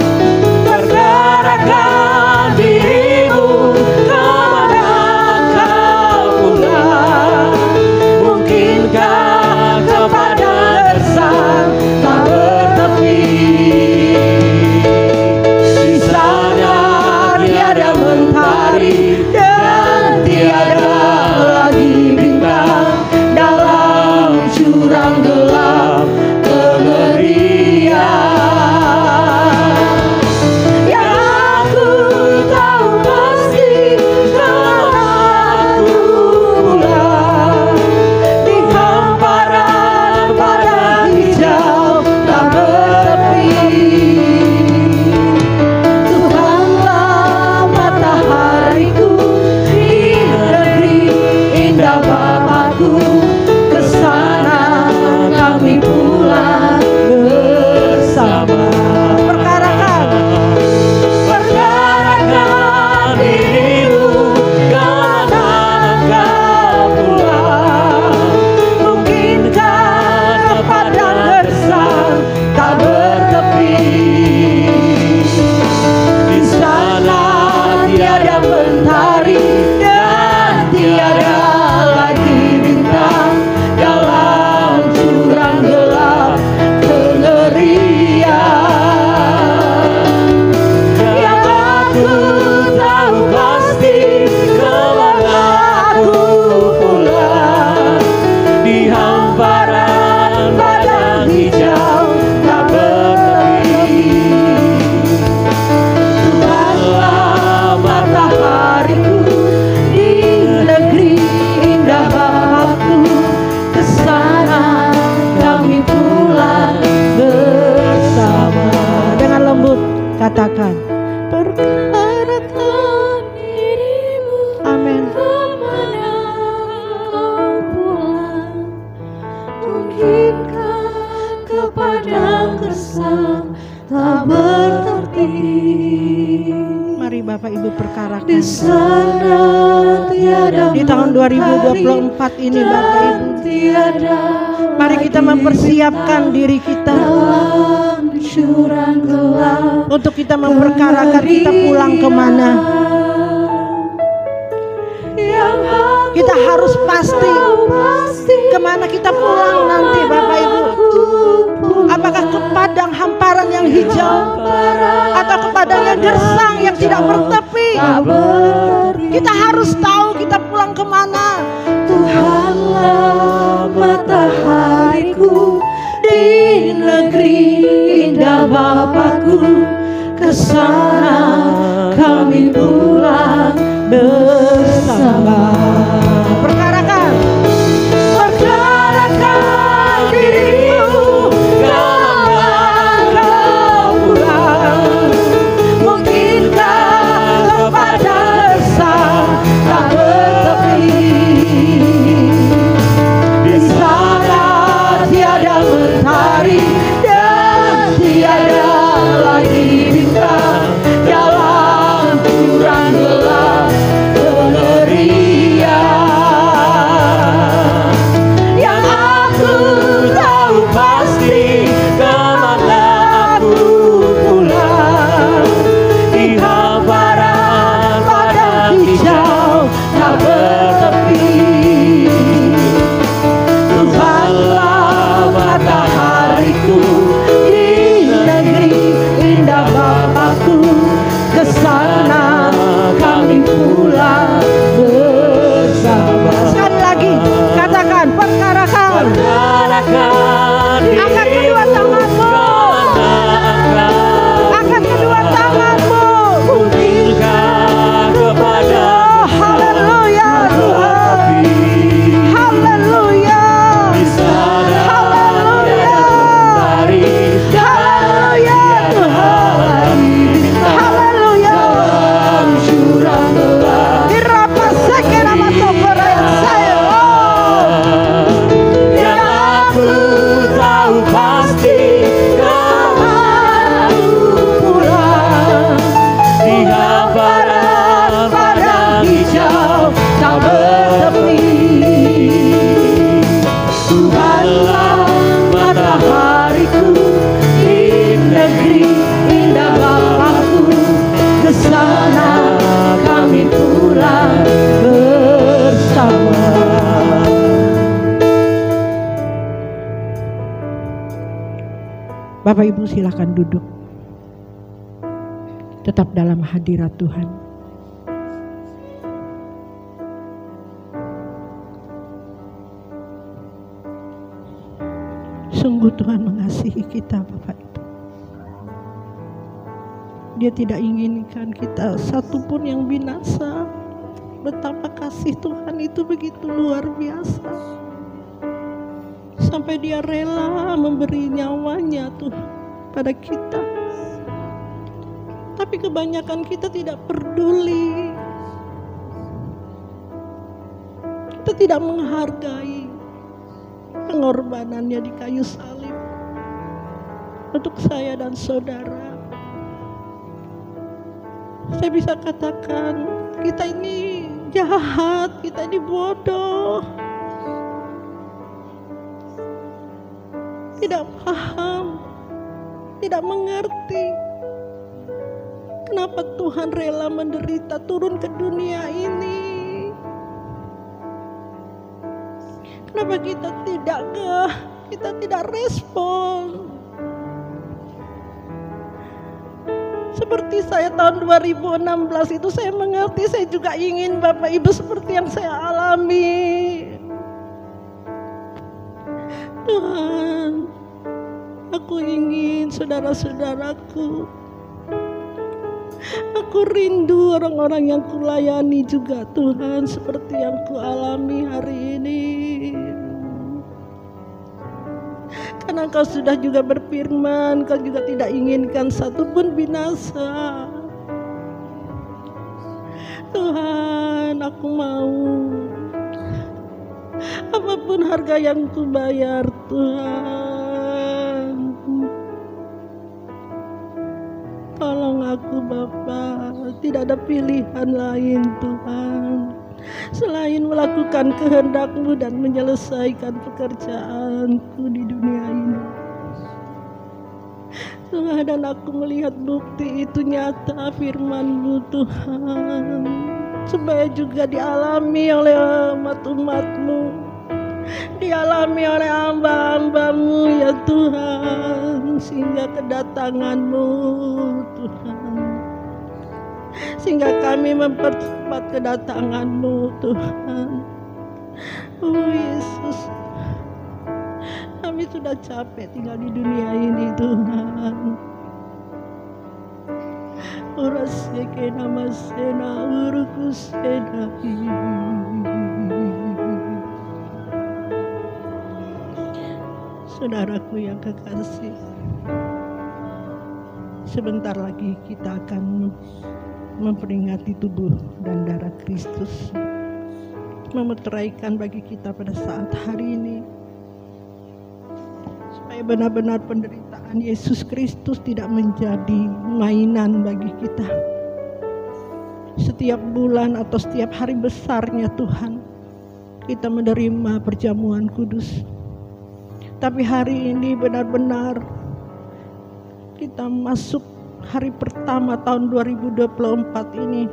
katakan, perkarakan dirimu amin. kemana kau pulang, mungkinkah ke padang gersang tak bertertib. Mari Bapak Ibu perkarakan. Di sana tiada Di tahun 2024 ini Bapak Ibu, tiada mari kita mempersiapkan diri kita dalam jurang gelap untuk kita memperkarakan kita pulang kemana. yang aku Kita harus pasti kemana kita pulang nanti Bapak Ibu. Apakah ke padang hamparan yang hijau atau ke padang yang gersang yang tidak bertepi? Kita harus tahu kita pulang kemana. Tuhanlah matahariku di negeri indah Bapakku, ke sana kami pulang bersama. Perkarakan. Perkarakan dirimu kemana kau pulang, mungkinkah kepada gersang tak bertepi. Di sana tiada mentari dan tiada lagi bintang, dalam jurang gelap pengerian. Yang aku tahu pasti kemana aku pulang, di hamparan padang hijau tak bertepi. Tuhanlah matahariku di negeri indah Bapakku, ke sana kami pulang bersama. Sekali lagi katakan, perkarakan. Angkat kedua tanganmu. Angkat kedua tanganmu. Oh, haleluya Tuhan. Haleluya. Haleluya. Haleluya Tuhan. Haleluya. Dirapa sekera matokora yang saya. Yang aku tahu pasti kemana pulang, di hamparan padang hijau tak bertepi. Tuhanlah matahariku di negeri indah Bapakku, ke sana kami pulang bersama. Bapak Ibu silakan duduk. Tetap dalam hadirat Tuhan. Sungguh Tuhan mengasihi kita Bapak Ibu. Dia tidak inginkan kita satupun yang binasa. Betapa kasih Tuhan itu begitu luar biasa. Sampai dia rela memberi nyawanya Tuhan pada kita. Tapi kebanyakan kita tidak peduli. Kita tidak menghargai pengorbanannya di kayu salib untuk saya dan saudara. Saya bisa katakan kita ini jahat, kita ini bodoh, tidak paham, tidak mengerti kenapa Tuhan rela menderita turun ke dunia ini. Kenapa kita tidak respon? Seperti saya tahun 2016 itu saya mengerti, saya juga ingin Bapak Ibu seperti yang saya alami. Tuhan, aku ingin saudara-saudaraku, aku rindu orang-orang yang kulayani juga Tuhan seperti yang kualami hari ini. Karena Engkau sudah juga berfirman, Engkau juga tidak inginkan satupun binasa. Tuhan, aku mau apapun harga yang ku bayar, Tuhan. Tolong aku Bapa, tidak ada pilihan lain Tuhan selain melakukan kehendak-Mu dan menyelesaikan pekerjaanku di dunia ini. Tuhan, dan aku melihat bukti itu nyata firman-Mu Tuhan, supaya juga dialami oleh umat-umat-Mu, dialami oleh hamba-hamba-Mu ya Tuhan, sehingga kedatangan-Mu Tuhan, sehingga kami mempercepat kedatangan-Mu Tuhan. Oh Yesus, kami sudah capek tinggal di dunia ini Tuhan. Oraseke namasena urukusena. Saudaraku yang kekasih, sebentar lagi kita akan memperingati tubuh dan darah Kristus, memeteraikan bagi kita pada saat hari ini, supaya benar-benar penderitaan Yesus Kristus tidak menjadi mainan bagi kita. Setiap bulan atau setiap hari besarnya Tuhan, kita menerima perjamuan kudus. Tapi hari ini benar-benar kita masuk hari pertama tahun 2024 ini,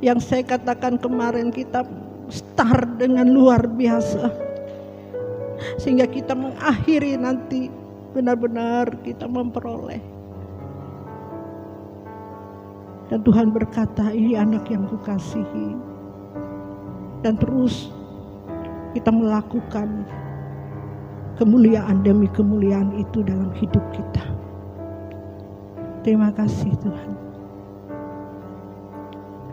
yang saya katakan kemarin kita start dengan luar biasa, sehingga kita mengakhiri nanti benar-benar kita memperoleh. Dan Tuhan berkata, ini anak yang kukasihi. Dan terus kita melakukan kemuliaan demi kemuliaan itu dalam hidup kita. Terima kasih Tuhan.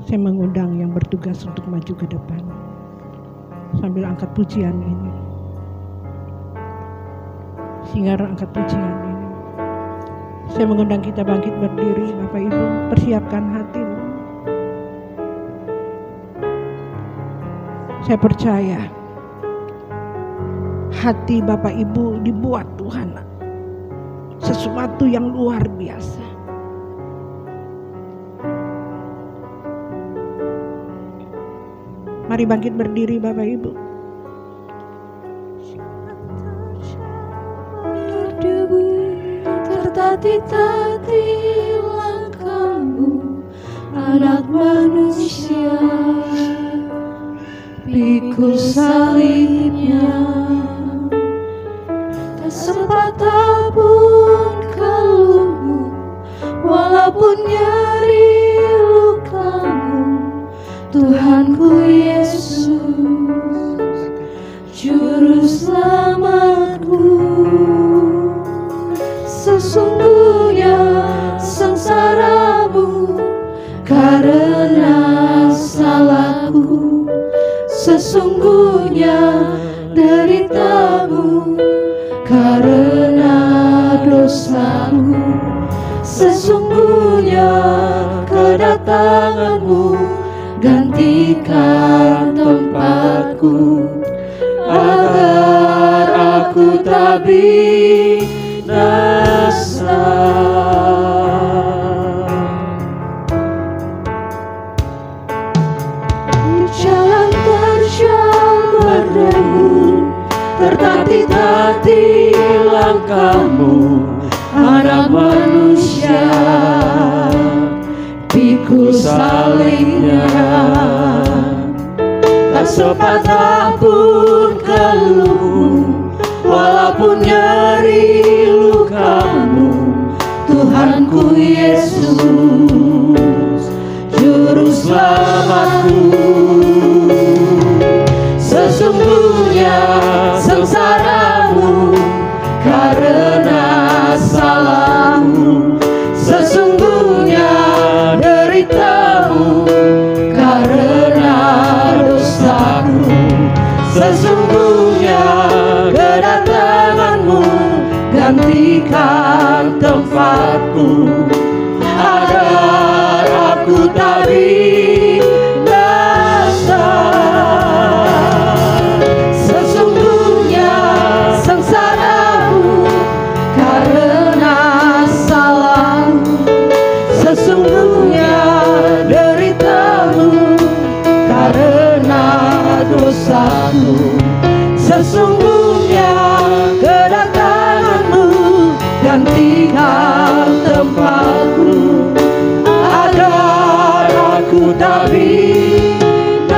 Saya mengundang yang bertugas untuk maju ke depan sambil angkat pujian ini. Singar angkat pujian ini. Saya mengundang kita bangkit berdiri, Bapak Ibu, persiapkan hatimu. Saya percaya hati Bapak Ibu dibuat Tuhan sesuatu yang luar biasa. Mari bangkit berdiri Bapak Ibu. Berdebu tertatih-tatih langkahmu, anak manusia, pikul salibnya. Tak sepatah pun keluhmu, walaupun nyeri lukamu, Tuhanku Yesus, Juru Selamatku. Sesungguhnya sengsaramu karena salahku, sesungguhnya deritamu karena dosamu, sesungguhnya kedatanganmu gantikan tempatku, agar aku tak binasa. Jalan terjal berdebu, tertatih-tatih langkahmu, anak manusia, pikul salibnya. Tak sepatah pun keluhmu, walaupun nyeri lukamu, Tuhanku Yesus, Juru Selamatku. Sesungguhnya sengsaramu karena salahmu, sesungguhnya deritamu karena dosaku, sesungguhnya kedatanganmu tak binasa.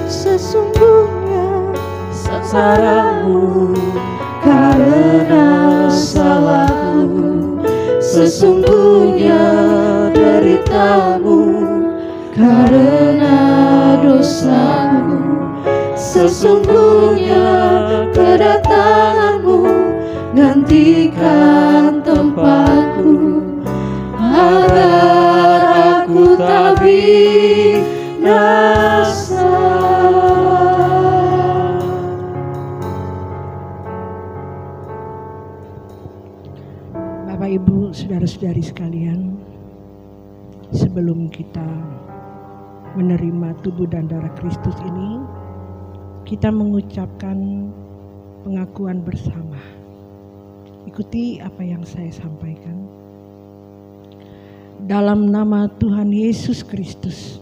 Sesungguhnya Sengsaramu karena salahku, sesungguhnya deritamu karena dosamu, sesungguhnya kedatanganmu gantikan tempatku agar aku tak binasa. Bapak Ibu, saudara-saudari sekalian, sebelum kita menerima tubuh dan darah Kristus ini, kita mengucapkan pengakuan bersama. Ikuti apa yang saya sampaikan. Dalam nama Tuhan Yesus Kristus,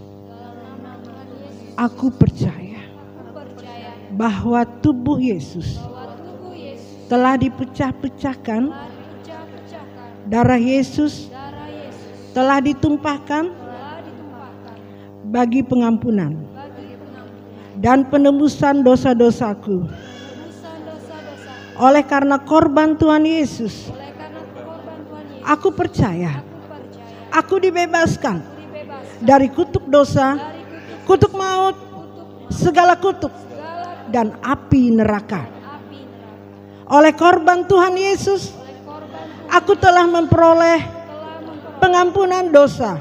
aku percaya bahwa tubuh Yesus telah dipecah-pecahkan, darah Yesus telah ditumpahkan bagi pengampunan dan penebusan dosa-dosaku. Oleh karena korban Tuhan Yesus, aku percaya aku dibebaskan dari kutuk dosa, kutuk maut, segala kutuk dan api neraka. Oleh korban Tuhan Yesus, aku telah memperoleh pengampunan dosa,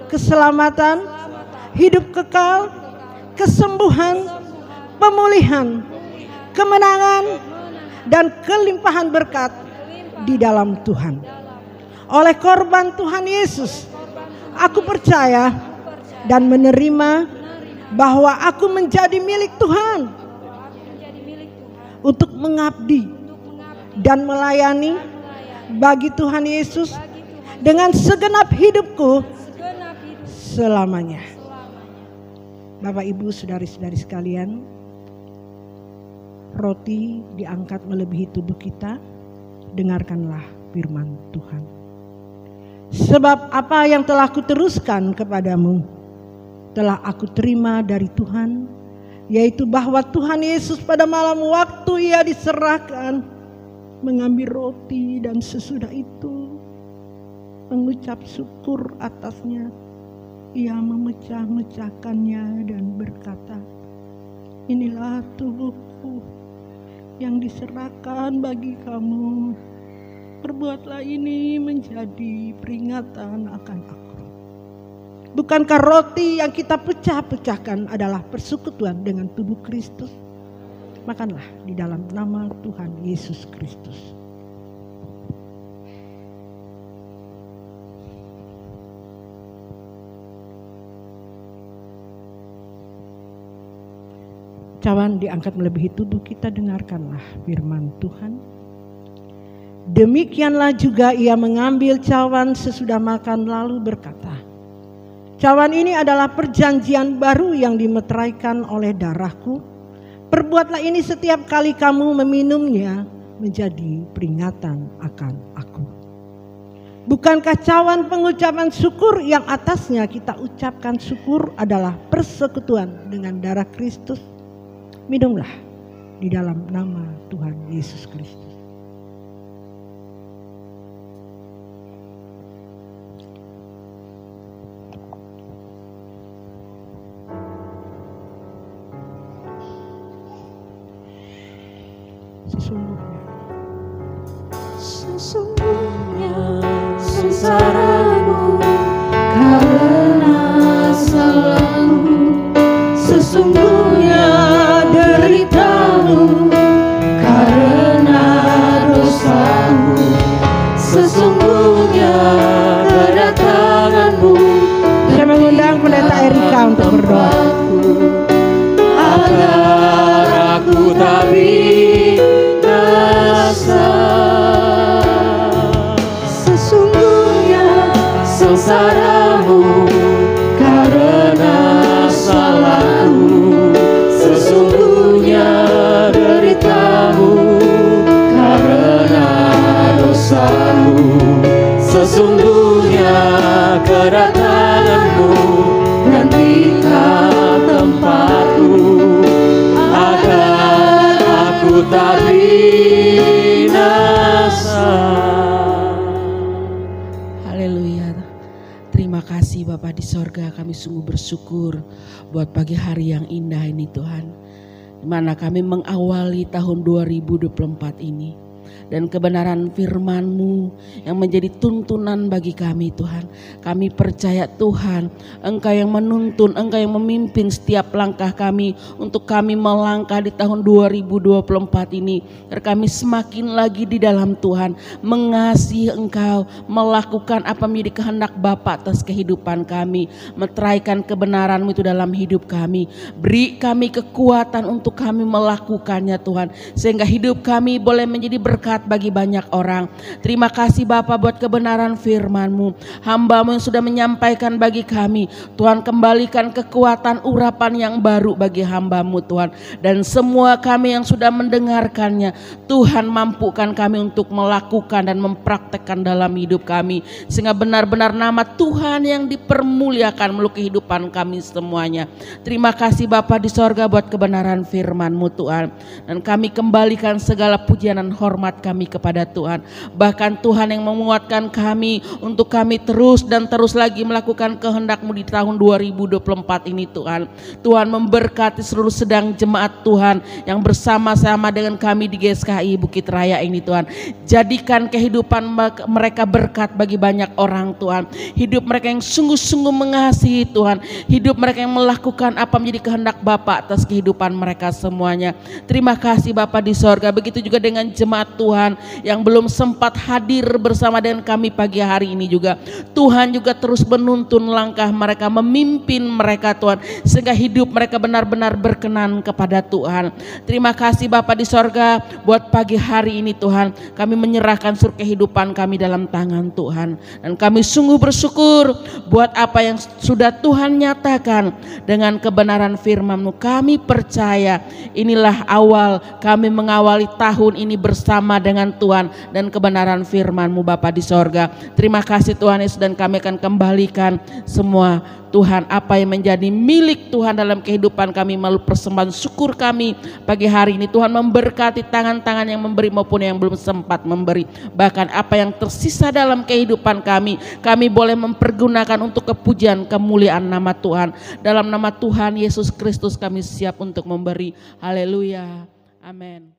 keselamatan, hidup kekal, kesembuhan, pemulihan, kemenangan, dan kelimpahan berkat di dalam Tuhan. Oleh korban Tuhan Yesus, aku percaya dan menerima bahwa aku menjadi milik Tuhan untuk mengabdi dan melayani bagi Tuhan Yesus dengan segenap hidupku selamanya. Bapak, Ibu, saudari-saudari sekalian, roti diangkat melebihi tubuh kita. Dengarkanlah firman Tuhan. Sebab apa yang telah kuteruskan kepadamu telah aku terima dari Tuhan, yaitu bahwa Tuhan Yesus pada malam waktu ia diserahkan mengambil roti dan sesudah itu mengucap syukur atasnya, ia memecah-mecahkannya dan berkata, inilah tubuhku yang diserahkan bagi kamu. Perbuatlah ini menjadi peringatan akan aku. Bukankah roti yang kita pecah-pecahkan adalah persekutuan dengan tubuh Kristus? Makanlah di dalam nama Tuhan Yesus Kristus. Cawan diangkat melebihi tubuh kita, dengarkanlah firman Tuhan. Demikianlah juga ia mengambil cawan sesudah makan lalu berkata, cawan ini adalah perjanjian baru yang dimeteraikan oleh darahku. Perbuatlah ini setiap kali kamu meminumnya menjadi peringatan akan aku. Bukankah cawan pengucapan syukur yang atasnya kita ucapkan syukur adalah persekutuan dengan darah Kristus? Minumlah di dalam nama Tuhan Yesus Kristus. Sesungguhnya sengsaramu karena salahmu, sesungguhnya deritamu karena dosamu, sesungguhnya kedatanganmu. Saya mengundang Pendeta Erika untuk berdoa. Agar aku tak binasa. Sesungguhnya sengsaramu karena salahmu, sesungguhnya deritamu karena dosamu, sesungguhnya kedatangan-Mu, gantikan tempatku, agar aku tak binasa. Haleluya. Terima kasih Bapa di sorga, kami sungguh bersyukur buat pagi hari yang indah ini Tuhan, di mana kami mengawali tahun 2024 ini. Dan kebenaran firman-Mu yang menjadi tuntunan bagi kami Tuhan. Kami percaya Tuhan, Engkau yang menuntun, Engkau yang memimpin setiap langkah kami untuk kami melangkah di tahun 2024 ini. Agar kami semakin lagi di dalam Tuhan, mengasihi Engkau, melakukan apa menjadi kehendak Bapa atas kehidupan kami, meteraikan kebenaran-Mu itu dalam hidup kami. Beri kami kekuatan untuk kami melakukannya Tuhan, sehingga hidup kami boleh menjadi berkat bagi banyak orang. Terima kasih Bapa buat kebenaran firman-Mu. Hamba-Mu yang sudah menyampaikan bagi kami, Tuhan kembalikan kekuatan urapan yang baru bagi hamba-Mu Tuhan. Dan semua kami yang sudah mendengarkannya, Tuhan mampukan kami untuk melakukan dan mempraktekkan dalam hidup kami, sehingga benar-benar nama Tuhan yang dipermuliakan melalui kehidupan kami semuanya. Terima kasih Bapa di sorga buat kebenaran firman-Mu Tuhan. Dan kami kembalikan segala pujian dan hormat kami kepada Tuhan. Bahkan Tuhan yang menguatkan kami untuk kami terus dan terus lagi melakukan kehendak-Mu di tahun 2024 ini Tuhan. Tuhan memberkati seluruh sedang jemaat Tuhan yang bersama-sama dengan kami di GSKI Bukit Raya ini Tuhan. Jadikan kehidupan mereka berkat bagi banyak orang Tuhan. Hidup mereka yang sungguh-sungguh mengasihi Tuhan. Hidup mereka yang melakukan apa menjadi kehendak Bapa atas kehidupan mereka semuanya. Terima kasih Bapa di sorga. Begitu juga dengan jemaat Tuhan yang belum sempat hadir bersama dengan kami pagi hari ini juga. Tuhan juga terus menuntun langkah mereka, memimpin mereka Tuhan, sehingga hidup mereka benar-benar berkenan kepada Tuhan. Terima kasih Bapa di sorga buat pagi hari ini Tuhan. Kami menyerahkan seluruh kehidupan kami dalam tangan Tuhan. Dan kami sungguh bersyukur buat apa yang sudah Tuhan nyatakan dengan kebenaran firman-Mu. Kami percaya inilah awal kami mengawali tahun ini bersama dengan Tuhan dan kebenaran firman-Mu Bapa di sorga. Terima kasih Tuhan Yesus, dan kami akan kembalikan semua Tuhan apa yang menjadi milik Tuhan dalam kehidupan kami melalui persembahan syukur kami pagi hari ini. Tuhan memberkati tangan-tangan yang memberi maupun yang belum sempat memberi. Bahkan apa yang tersisa dalam kehidupan kami, kami boleh mempergunakan untuk kepujian kemuliaan nama Tuhan. Dalam nama Tuhan Yesus Kristus kami siap untuk memberi. Haleluya. Amin.